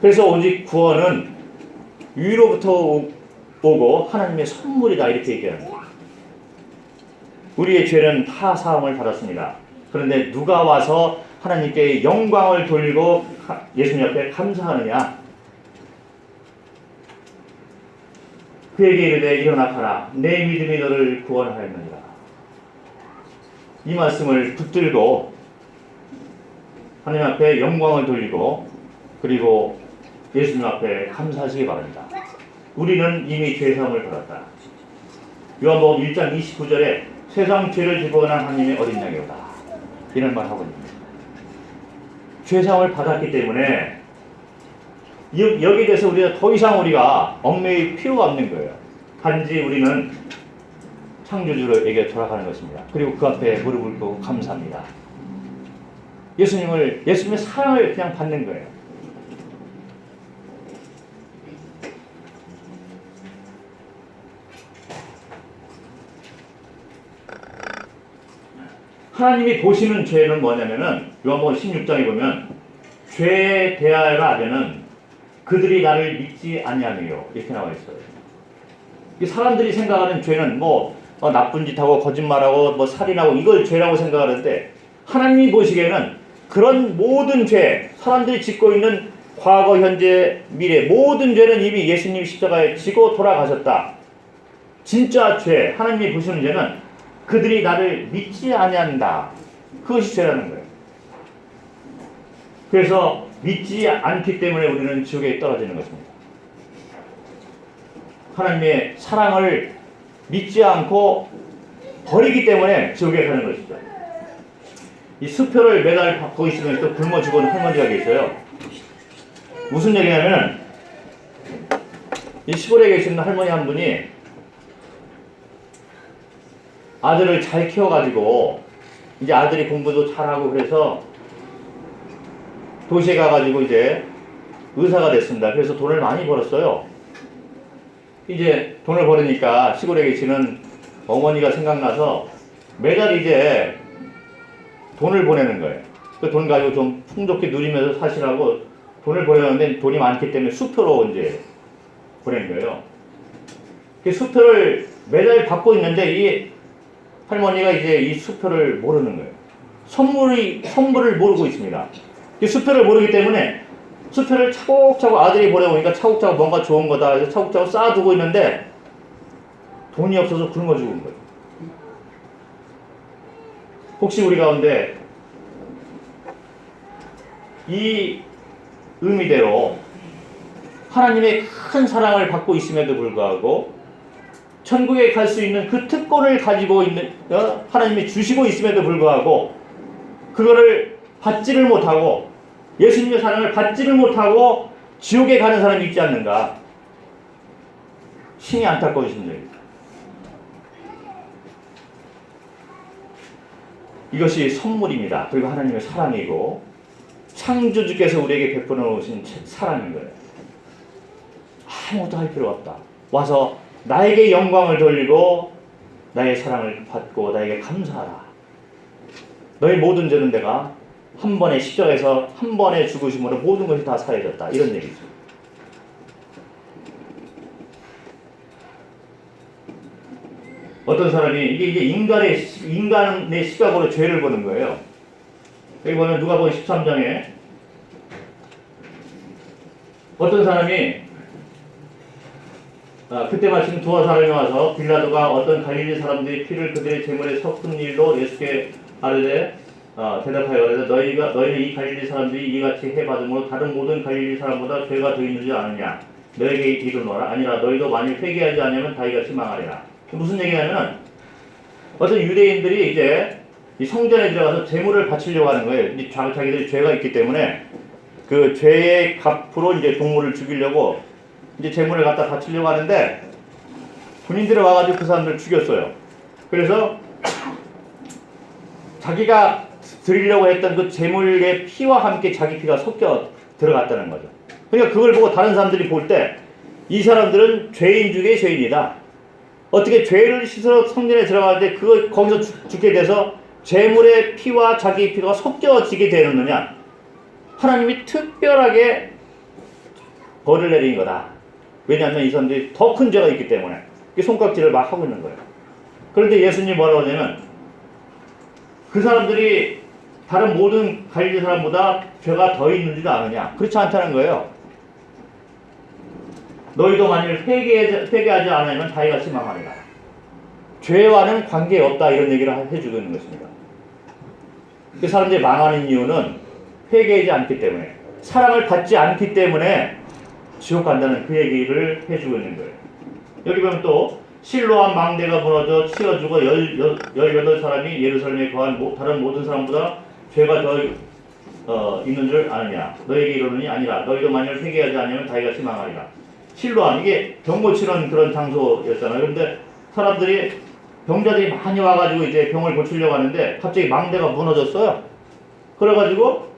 그래서 오직 구원은 위로부터 오고 하나님의 선물이다 이렇게 얘기하는 거예요. 우리의 죄는 다 사함을 받았습니다. 그런데 누가 와서 하나님께 영광을 돌리고 예수님 앞에 감사하느냐? 그에게 이르되 일어나 가라. 내 믿음이 너를 구원하였느니라. 이 말씀을 붙들고 하나님 앞에 영광을 돌리고 그리고 예수님 앞에 감사하시기 바랍니다. 우리는 이미 죄사함을 받았다. 요한복음 1장 29절에 세상 죄를 지고 난 하나님의 어린 양이로다 이런 말 하고 있습니다. 죄사함을 받았기 때문에 여기에 대해서 우리가 더 이상 우리가 얽매일 필요가 없는 거예요. 단지 우리는 창조주에게 돌아가는 것입니다. 그리고 그 앞에 무릎을 꿇고 감사합니다. 예수님의 사랑을 그냥 받는 거예요. 하나님이 보시는 죄는 뭐냐면은 요한복음 16장에 보면 죄에 대하여 하려는 그들이 나를 믿지 아니하며 이렇게 나와 있어요. 이 사람들이 생각하는 죄는 나쁜 짓하고 거짓말하고 살인하고 이걸 죄라고 생각하는데 하나님이 보시기에는 그런 모든 죄, 사람들이 짓고 있는 과거, 현재, 미래 모든 죄는 이미 예수님이 십자가에 지고 돌아가셨다. 진짜 죄, 하나님이 보시는 죄는 그들이 나를 믿지 아니한다. 그것이 죄라는 거예요. 그래서 믿지 않기 때문에 우리는 지옥에 떨어지는 것입니다. 하나님의 사랑을 믿지 않고 버리기 때문에 지옥에 가는 것이죠. 이 수표를 매달 받고 있으면 또 굶어 죽은 할머니가 계셔요. 무슨 얘기냐면 이 시골에 계시는 할머니 한 분이 아들을 잘 키워가지고 이제 아들이 공부도 잘하고 그래서 도시에 가가지고 이제 의사가 됐습니다. 그래서 돈을 많이 벌었어요. 이제 돈을 벌으니까 시골에 계시는 어머니가 생각나서 매달 이제 돈을 보내는 거예요. 그 돈 가지고 좀 풍족히 누리면서 사시라고 돈을 보내는데 돈이 많기 때문에 수표로 이제 보낸 거예요. 그 수표를 매달 받고 있는데 이 할머니가 이제 이 수표를 모르는 거예요. 선물을 모르고 있습니다. 이 수표를 모르기 때문에 수표를 차곡차곡 아들이 보내오니까 차곡차곡 뭔가 좋은 거다 해서 차곡차곡 쌓아두고 있는데 돈이 없어서 굶어 죽은 거예요. 혹시 우리 가운데 이 의미대로 하나님의 큰 사랑을 받고 있음에도 불구하고 천국에 갈 수 있는 그 특권을 가지고 있는 하나님이 주시고 있음에도 불구하고 그거를 받지를 못하고 예수님의 사랑을 받지를 못하고 지옥에 가는 사람이 있지 않는가? 심히 안타까운 심정입니다. 이것이 선물입니다. 그리고 하나님의 사랑이고 창조주께서 우리에게 베풀어 놓으신 사랑인 거예요. 아무것도 할 필요 없다. 와서 나에게 영광을 돌리고 나의 사랑을 받고 나에게 감사하라. 너의 모든 죄는 내가 한 번에 십자가에서 한 번에 죽으심으로 모든 것이 다 사해졌다. 이런 얘기죠. 어떤 사람이 이게 인간의 시각으로 죄를 보는 거예요. 여기 보면 누가복음 13장에 어떤 사람이 그때 마침 두어 사람이 와서 빌라도가 어떤 갈릴리 사람들이 피를 그들의 제물에 섞은 일로 예수께 아뢰되 대답하여 너희는 이 갈릴리 사람들이 이같이 해받음으로 다른 모든 갈릴리 사람보다 죄가 더 있는지 아느냐? 너에게 이르노라. 아니라 너희도 만일 회개하지 않으면 다 이같이 망하리라. 무슨 얘기냐면 어떤 유대인들이 이제 이 성전에 들어가서 제물을 바치려고 하는 거예요. 자기들이 죄가 있기 때문에 그 죄의 값으로 이제 동물을 죽이려고 이제 제물을 갖다 바치려고 하는데 군인들이 와가지고 그 사람들을 죽였어요. 그래서 자기가 드리려고 했던 그 제물의 피와 함께 자기 피가 섞여 들어갔다는 거죠. 그러니까 그걸 보고 다른 사람들이 볼 때 이 사람들은 죄인 중에 죄인이다. 어떻게 죄를 씻어 성전에 들어가는데 거기서 죽게 돼서 제물의 피와 자기 피가 섞여지게 되느냐? 하나님이 특별하게 벌을 내린 거다. 왜냐하면 이 사람들이 더 큰 죄가 있기 때문에 손깍지를 막 하고 있는 거예요. 그런데 예수님이 뭐라고 하냐면 그 사람들이 다른 모든 갈릴리 사람보다 죄가 더 있는지도 아느냐? 그렇지 않다는 거예요. 너희도 만일 회개하지 않으면 다 이같이 망하리라. 죄와는 관계없다 이런 얘기를 해주고 있는 것입니다. 그 사람들이 망하는 이유는 회개하지 않기 때문에 사랑을 받지 않기 때문에 지옥 간다는 그 얘기를 해주고 있는 거예요. 여기 보면 또 실로암 망대가 무너져 치어 죽어 18사람이 예루살렘에 거한 다른 모든 사람보다 죄가 더 있는 줄 아느냐? 너에게 이르노니 아니라 너희도 만일 회개하지 않으면 다 이같이 망하리라. 실로암 이게 병 고치는 그런 장소였잖아요. 그런데 사람들이 병자들이 많이 와가지고 이제 병을 고치려고 하는데 갑자기 망대가 무너졌어요. 그래가지고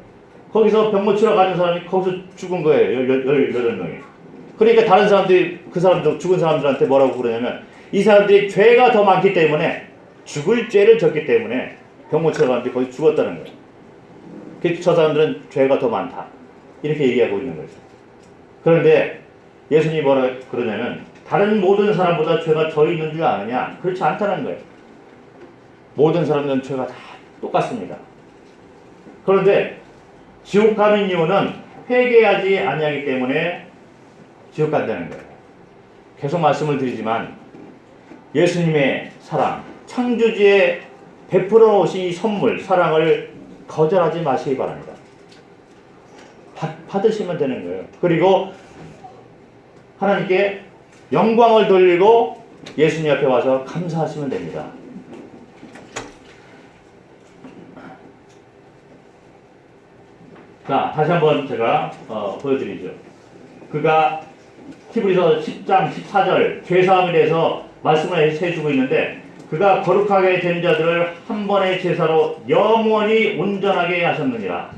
거기서 병 고치러 가는 사람이 거기서 죽은 거예요. 18명이. 그러니까 다른 사람들이 그 사람들 죽은 사람들한테 뭐라고 그러냐면 이 사람들이 죄가 더 많기 때문에 죽을 죄를 졌기 때문에 병 고치러 가는데 거기 죽었다는 거예요. 그래서 저 사람들은 죄가 더 많다. 이렇게 얘기하고 있는 거죠. 그런데 예수님이 뭐라 그러냐면 다른 모든 사람보다 죄가 더 있는 줄 아느냐? 그렇지 않다는 거예요. 모든 사람들은 죄가 다 똑같습니다. 그런데 지옥 가는 이유는 회개하지 아니하기 때문에 지옥 간다는 거예요. 계속 말씀을 드리지만 예수님의 사랑, 창조주의 베풀어 놓으신 이 선물, 사랑을 거절하지 마시기 바랍니다. 받으시면 되는 거예요. 그리고 하나님께 영광을 돌리고 예수님 앞에 와서 감사하시면 됩니다. 자, 다시 한번 제가 보여드리죠. 그가 히브리서 10장 14절 죄사함에 대해서 말씀을 해주고 있는데 그가 거룩하게 된 자들을 한 번의 제사로 영원히 온전하게 하셨느니라.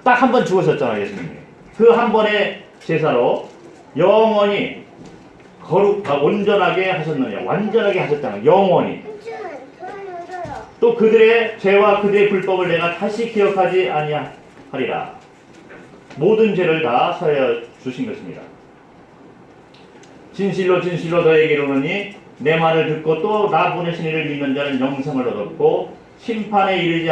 딱 한 번 죽으셨잖아요, 예수님이. 그 한 번의 제사로 영원히 온전하게 하셨느냐. 완전하게 하셨다는 영원히. 또 그들의 죄와 그들의 불법을 내가 다시 기억하지 아니하리라. 모든 죄를 다 사하여 주신 것입니다. 진실로 진실로 너에게 이르노니 내 말을 듣고 또 나 보내신 이를 믿는 자는 영생을 얻었고 심판에 이르지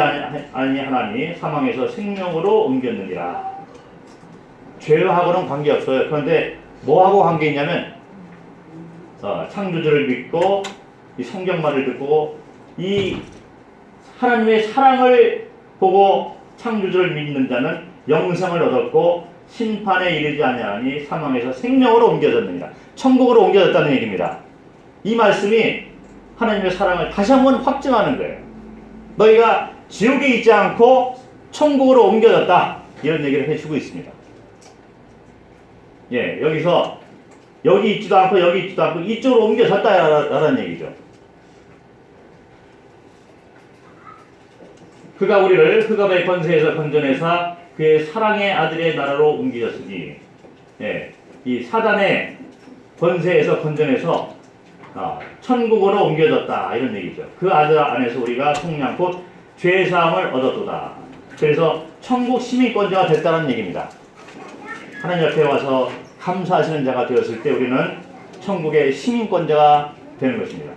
아니하나니 사망에서 생명으로 옮겼느니라. 죄하고는 관계없어요. 그런데 뭐하고 관계 있냐면 창조주를 믿고 이 성경말을 듣고 이 하나님의 사랑을 보고 창조주를 믿는 자는 영생을 얻었고 심판에 이르지 아니하니 사망에서 생명으로 옮겨졌느니라. 천국으로 옮겨졌다는 얘기입니다. 이 말씀이 하나님의 사랑을 다시 한번 확증하는 거예요. 너희가 지옥에 있지 않고 천국으로 옮겨졌다. 이런 얘기를 해주고 있습니다. 예, 여기서 여기 있지도 않고 여기 있지도 않고 이쪽으로 옮겨졌다라는 얘기죠. 그가 우리를 흑암의 권세에서 건져내사 그의 사랑의 아들의 나라로 옮기셨으니, 예, 이 사단의 권세에서 건져내서 천국으로 옮겨졌다 이런 얘기죠. 그 아들 안에서 우리가 속량 곧 죄사함을 얻었도다. 그래서 천국 시민권자가 됐다는 얘기입니다. 하나님 앞에 와서 감사하시는 자가 되었을 때 우리는 천국의 시민권자가 되는 것입니다.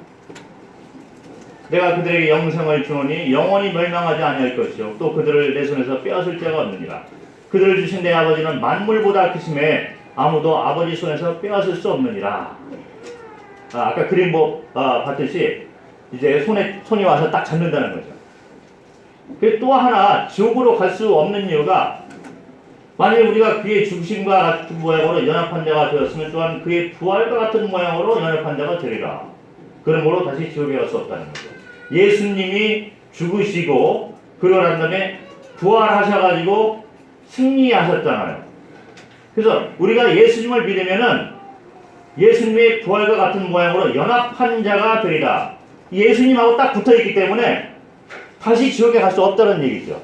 내가 그들에게 영생을 주노니 영원히 멸망하지 아니할 것이요 또 그들을 내 손에서 빼앗을 자가 없느니라. 그들을 주신 내 아버지는 만물보다 크심에 아무도 아버지 손에서 빼앗을 수 없느니라. 아까 그림 봤듯이 이제 손이 와서 딱 잡는다는 거죠. 또 하나 지옥으로 갈 수 없는 이유가 만약에 우리가 그의 죽으심과 같은 모양으로 연합한 자가 되었으면 또한 그의 부활과 같은 모양으로 연합한 자가 되리라. 그러므로 다시 지옥에 갈 수 없다는 거죠. 예수님이 죽으시고 그러고 난 다음에 부활하셔가지고 승리하셨잖아요. 그래서 우리가 예수님을 믿으면은 예수님의 부활과 같은 모양으로 연합한 자가 되리라. 예수님하고 딱 붙어있기 때문에 다시 지옥에 갈 수 없다는 얘기죠.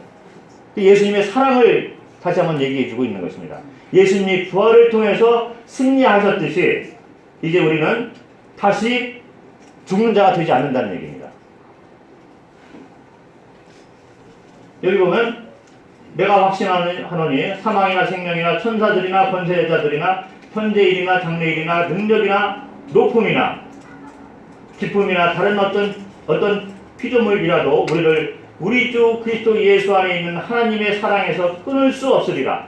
예수님의 사랑을 다시 한번 얘기해주고 있는 것입니다. 예수님이 부활을 통해서 승리하셨듯이 이제 우리는 다시 죽는 자가 되지 않는다는 얘기입니다. 여기 보면 내가 확신하노니 사망이나 생명이나 천사들이나 권세자들이나 현재일이나 장래일이나 능력이나 높음이나 기쁨이나 다른 어떤 피조물이라도 우리를 우리 주 그리스도 예수 안에 있는 하나님의 사랑에서 끊을 수 없으리라.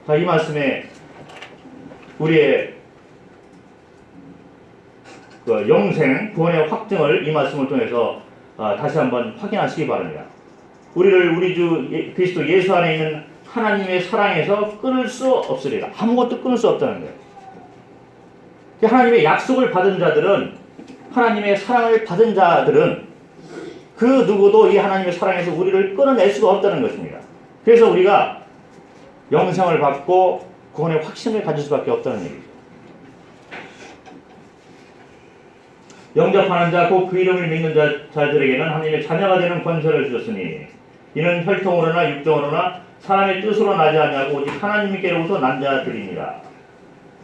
자, 이 말씀에 우리의 그 영생, 구원의 확증을 이 말씀을 통해서 다시 한번 확인하시기 바랍니다. 우리를 우리 주 그리스도 예수 안에 있는 하나님의 사랑에서 끊을 수 없으리라. 아무것도 끊을 수 없다는 거예요. 하나님의 약속을 받은 자들은, 하나님의 사랑을 받은 자들은 그 누구도 이 하나님의 사랑에서 우리를 끊어낼 수가 없다는 것입니다. 그래서 우리가 영생을 받고 구원의 확신을 가질 수밖에 없다는 얘기죠. 영접하는 자, 곧 그 이름을 믿는 자들에게는 하나님의 자녀가 되는 권세를 주셨으니 이는 혈통으로나 육정으로나 사람의 뜻으로 나지 아니하고 오직 하나님께로부터 난 자들이니라.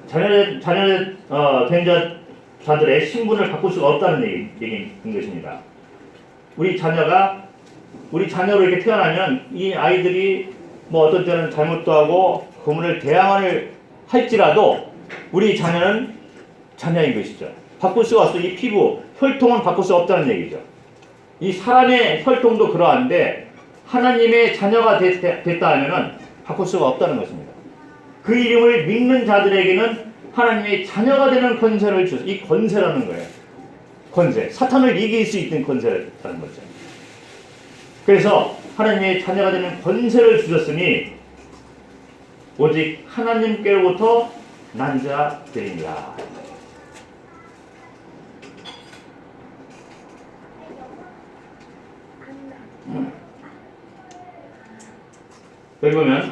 자녀된 자들의 신분을 바꿀 수가 없다는 얘기인 것입니다. 우리 자녀로 이렇게 태어나면 이 아이들이 뭐 어떤 때는 잘못도 하고 고문을 대항을 할지라도 우리 자녀는 자녀인 것이죠. 바꿀 수가 없어. 이 피부, 혈통은 바꿀 수 없다는 얘기죠. 이 사람의 혈통도 그러한데 하나님의 자녀가 됐다 하면은 바꿀 수가 없다는 것입니다. 그 이름을 믿는 자들에게는 하나님의 자녀가 되는 권세를 주셨어요. 이 권세라는 거예요. 권세. 사탄을 이길 수 있는 권세라는 거죠. 그래서 하나님의 자녀가 되는 권세를 주셨으니 오직 하나님께로부터 난 자들입니다. 여기 보면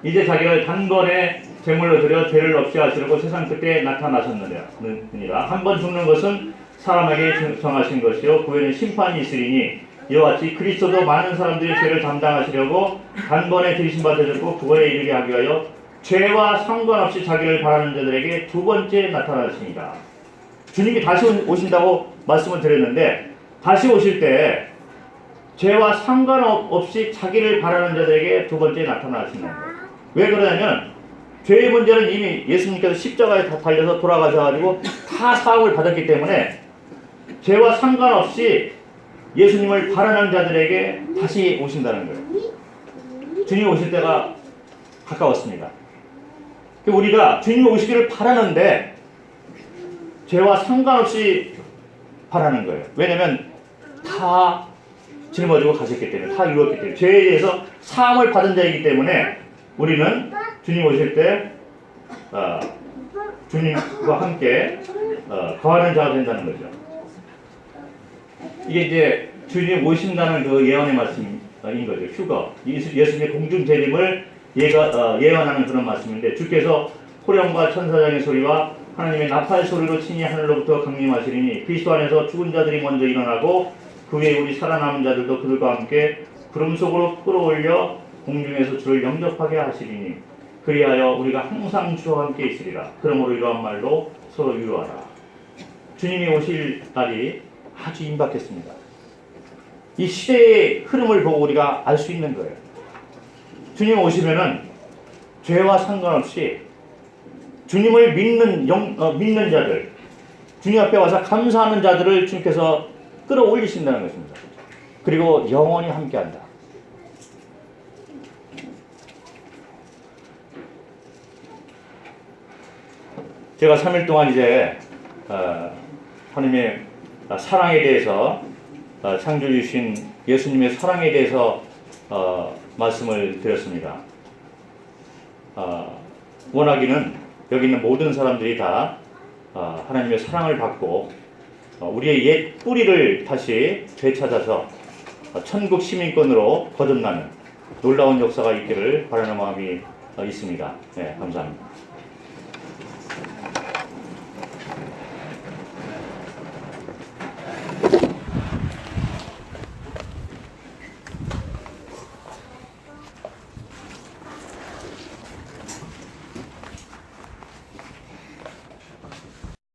이제 자기를 단번에 제물로 드려 죄를 없이 하시려고 세상 끝에 나타나셨느니라. 한 번 죽는 것은 사람에게 정하신 것이요 그 후에는 심판이 있으리니 이와 같이 그리스도도 많은 사람들이 죄를 담당하시려고 단번에 들이신 바 되셨고 구원에 이르게 하기 위하여 죄와 상관없이 자기를 바라는 자들에게 두 번째 나타나십니다. 주님이 다시 오신다고 말씀을 드렸는데 다시 오실 때 죄와 상관없이 자기를 바라는 자들에게 두 번째 나타나시는 거예요. 왜 그러냐면 죄의 문제는 이미 예수님께서 십자가에 다 달려서 돌아가셔가지고 다 사함을 받았기 때문에 죄와 상관없이 예수님을 바라는 자들에게 다시 오신다는 거예요. 주님 오실 때가 가까웠습니다. 우리가 주님 오시기를 바라는데 죄와 상관없이 바라는 거예요. 왜냐면 다 짊어지고 가셨기 때문에, 다 이루었기 때문에, 죄에 대해서 사함을 받은 자이기 때문에 우리는 주님 오실 때 주님과 함께 거하는 자가 된다는 거죠. 이게 이제 주님 오신다는 그 예언의 말씀인 거죠. 휴거. 예수님의 공중 재림을 예언하는 그런 말씀인데, 주께서 호령과 천사장의 소리와 하나님의 나팔 소리로 친히 하늘로부터 강림하시리니 그리스도 안에서 죽은 자들이 먼저 일어나고 그 후에 우리 살아남은 자들도 그들과 함께 구름 속으로 끌어올려 공중에서 주를 영접하게 하시리니 그리하여 우리가 항상 주와 함께 있으리라. 그러므로 이러한 말로 서로 위로하라. 주님이 오실 날이 아주 임박했습니다. 이 시대의 흐름을 보고 우리가 알 수 있는 거예요. 주님 오시면은 죄와 상관없이 주님을 믿는 자들, 주님 앞에 와서 감사하는 자들을 주님께서 끌어올리신다는 것입니다. 그리고 영원히 함께한다. 제가 3일 동안 이제 하나님의 사랑에 대해서 창조해 주신 예수님의 사랑에 대해서 말씀을 드렸습니다. 원하기는 여기 있는 모든 사람들이 다 하나님의 사랑을 받고 우리의 옛 뿌리를 다시 되찾아서 천국 시민권으로 거듭나는 놀라운 역사가 있기를 바라는 마음이 있습니다. 네, 감사합니다.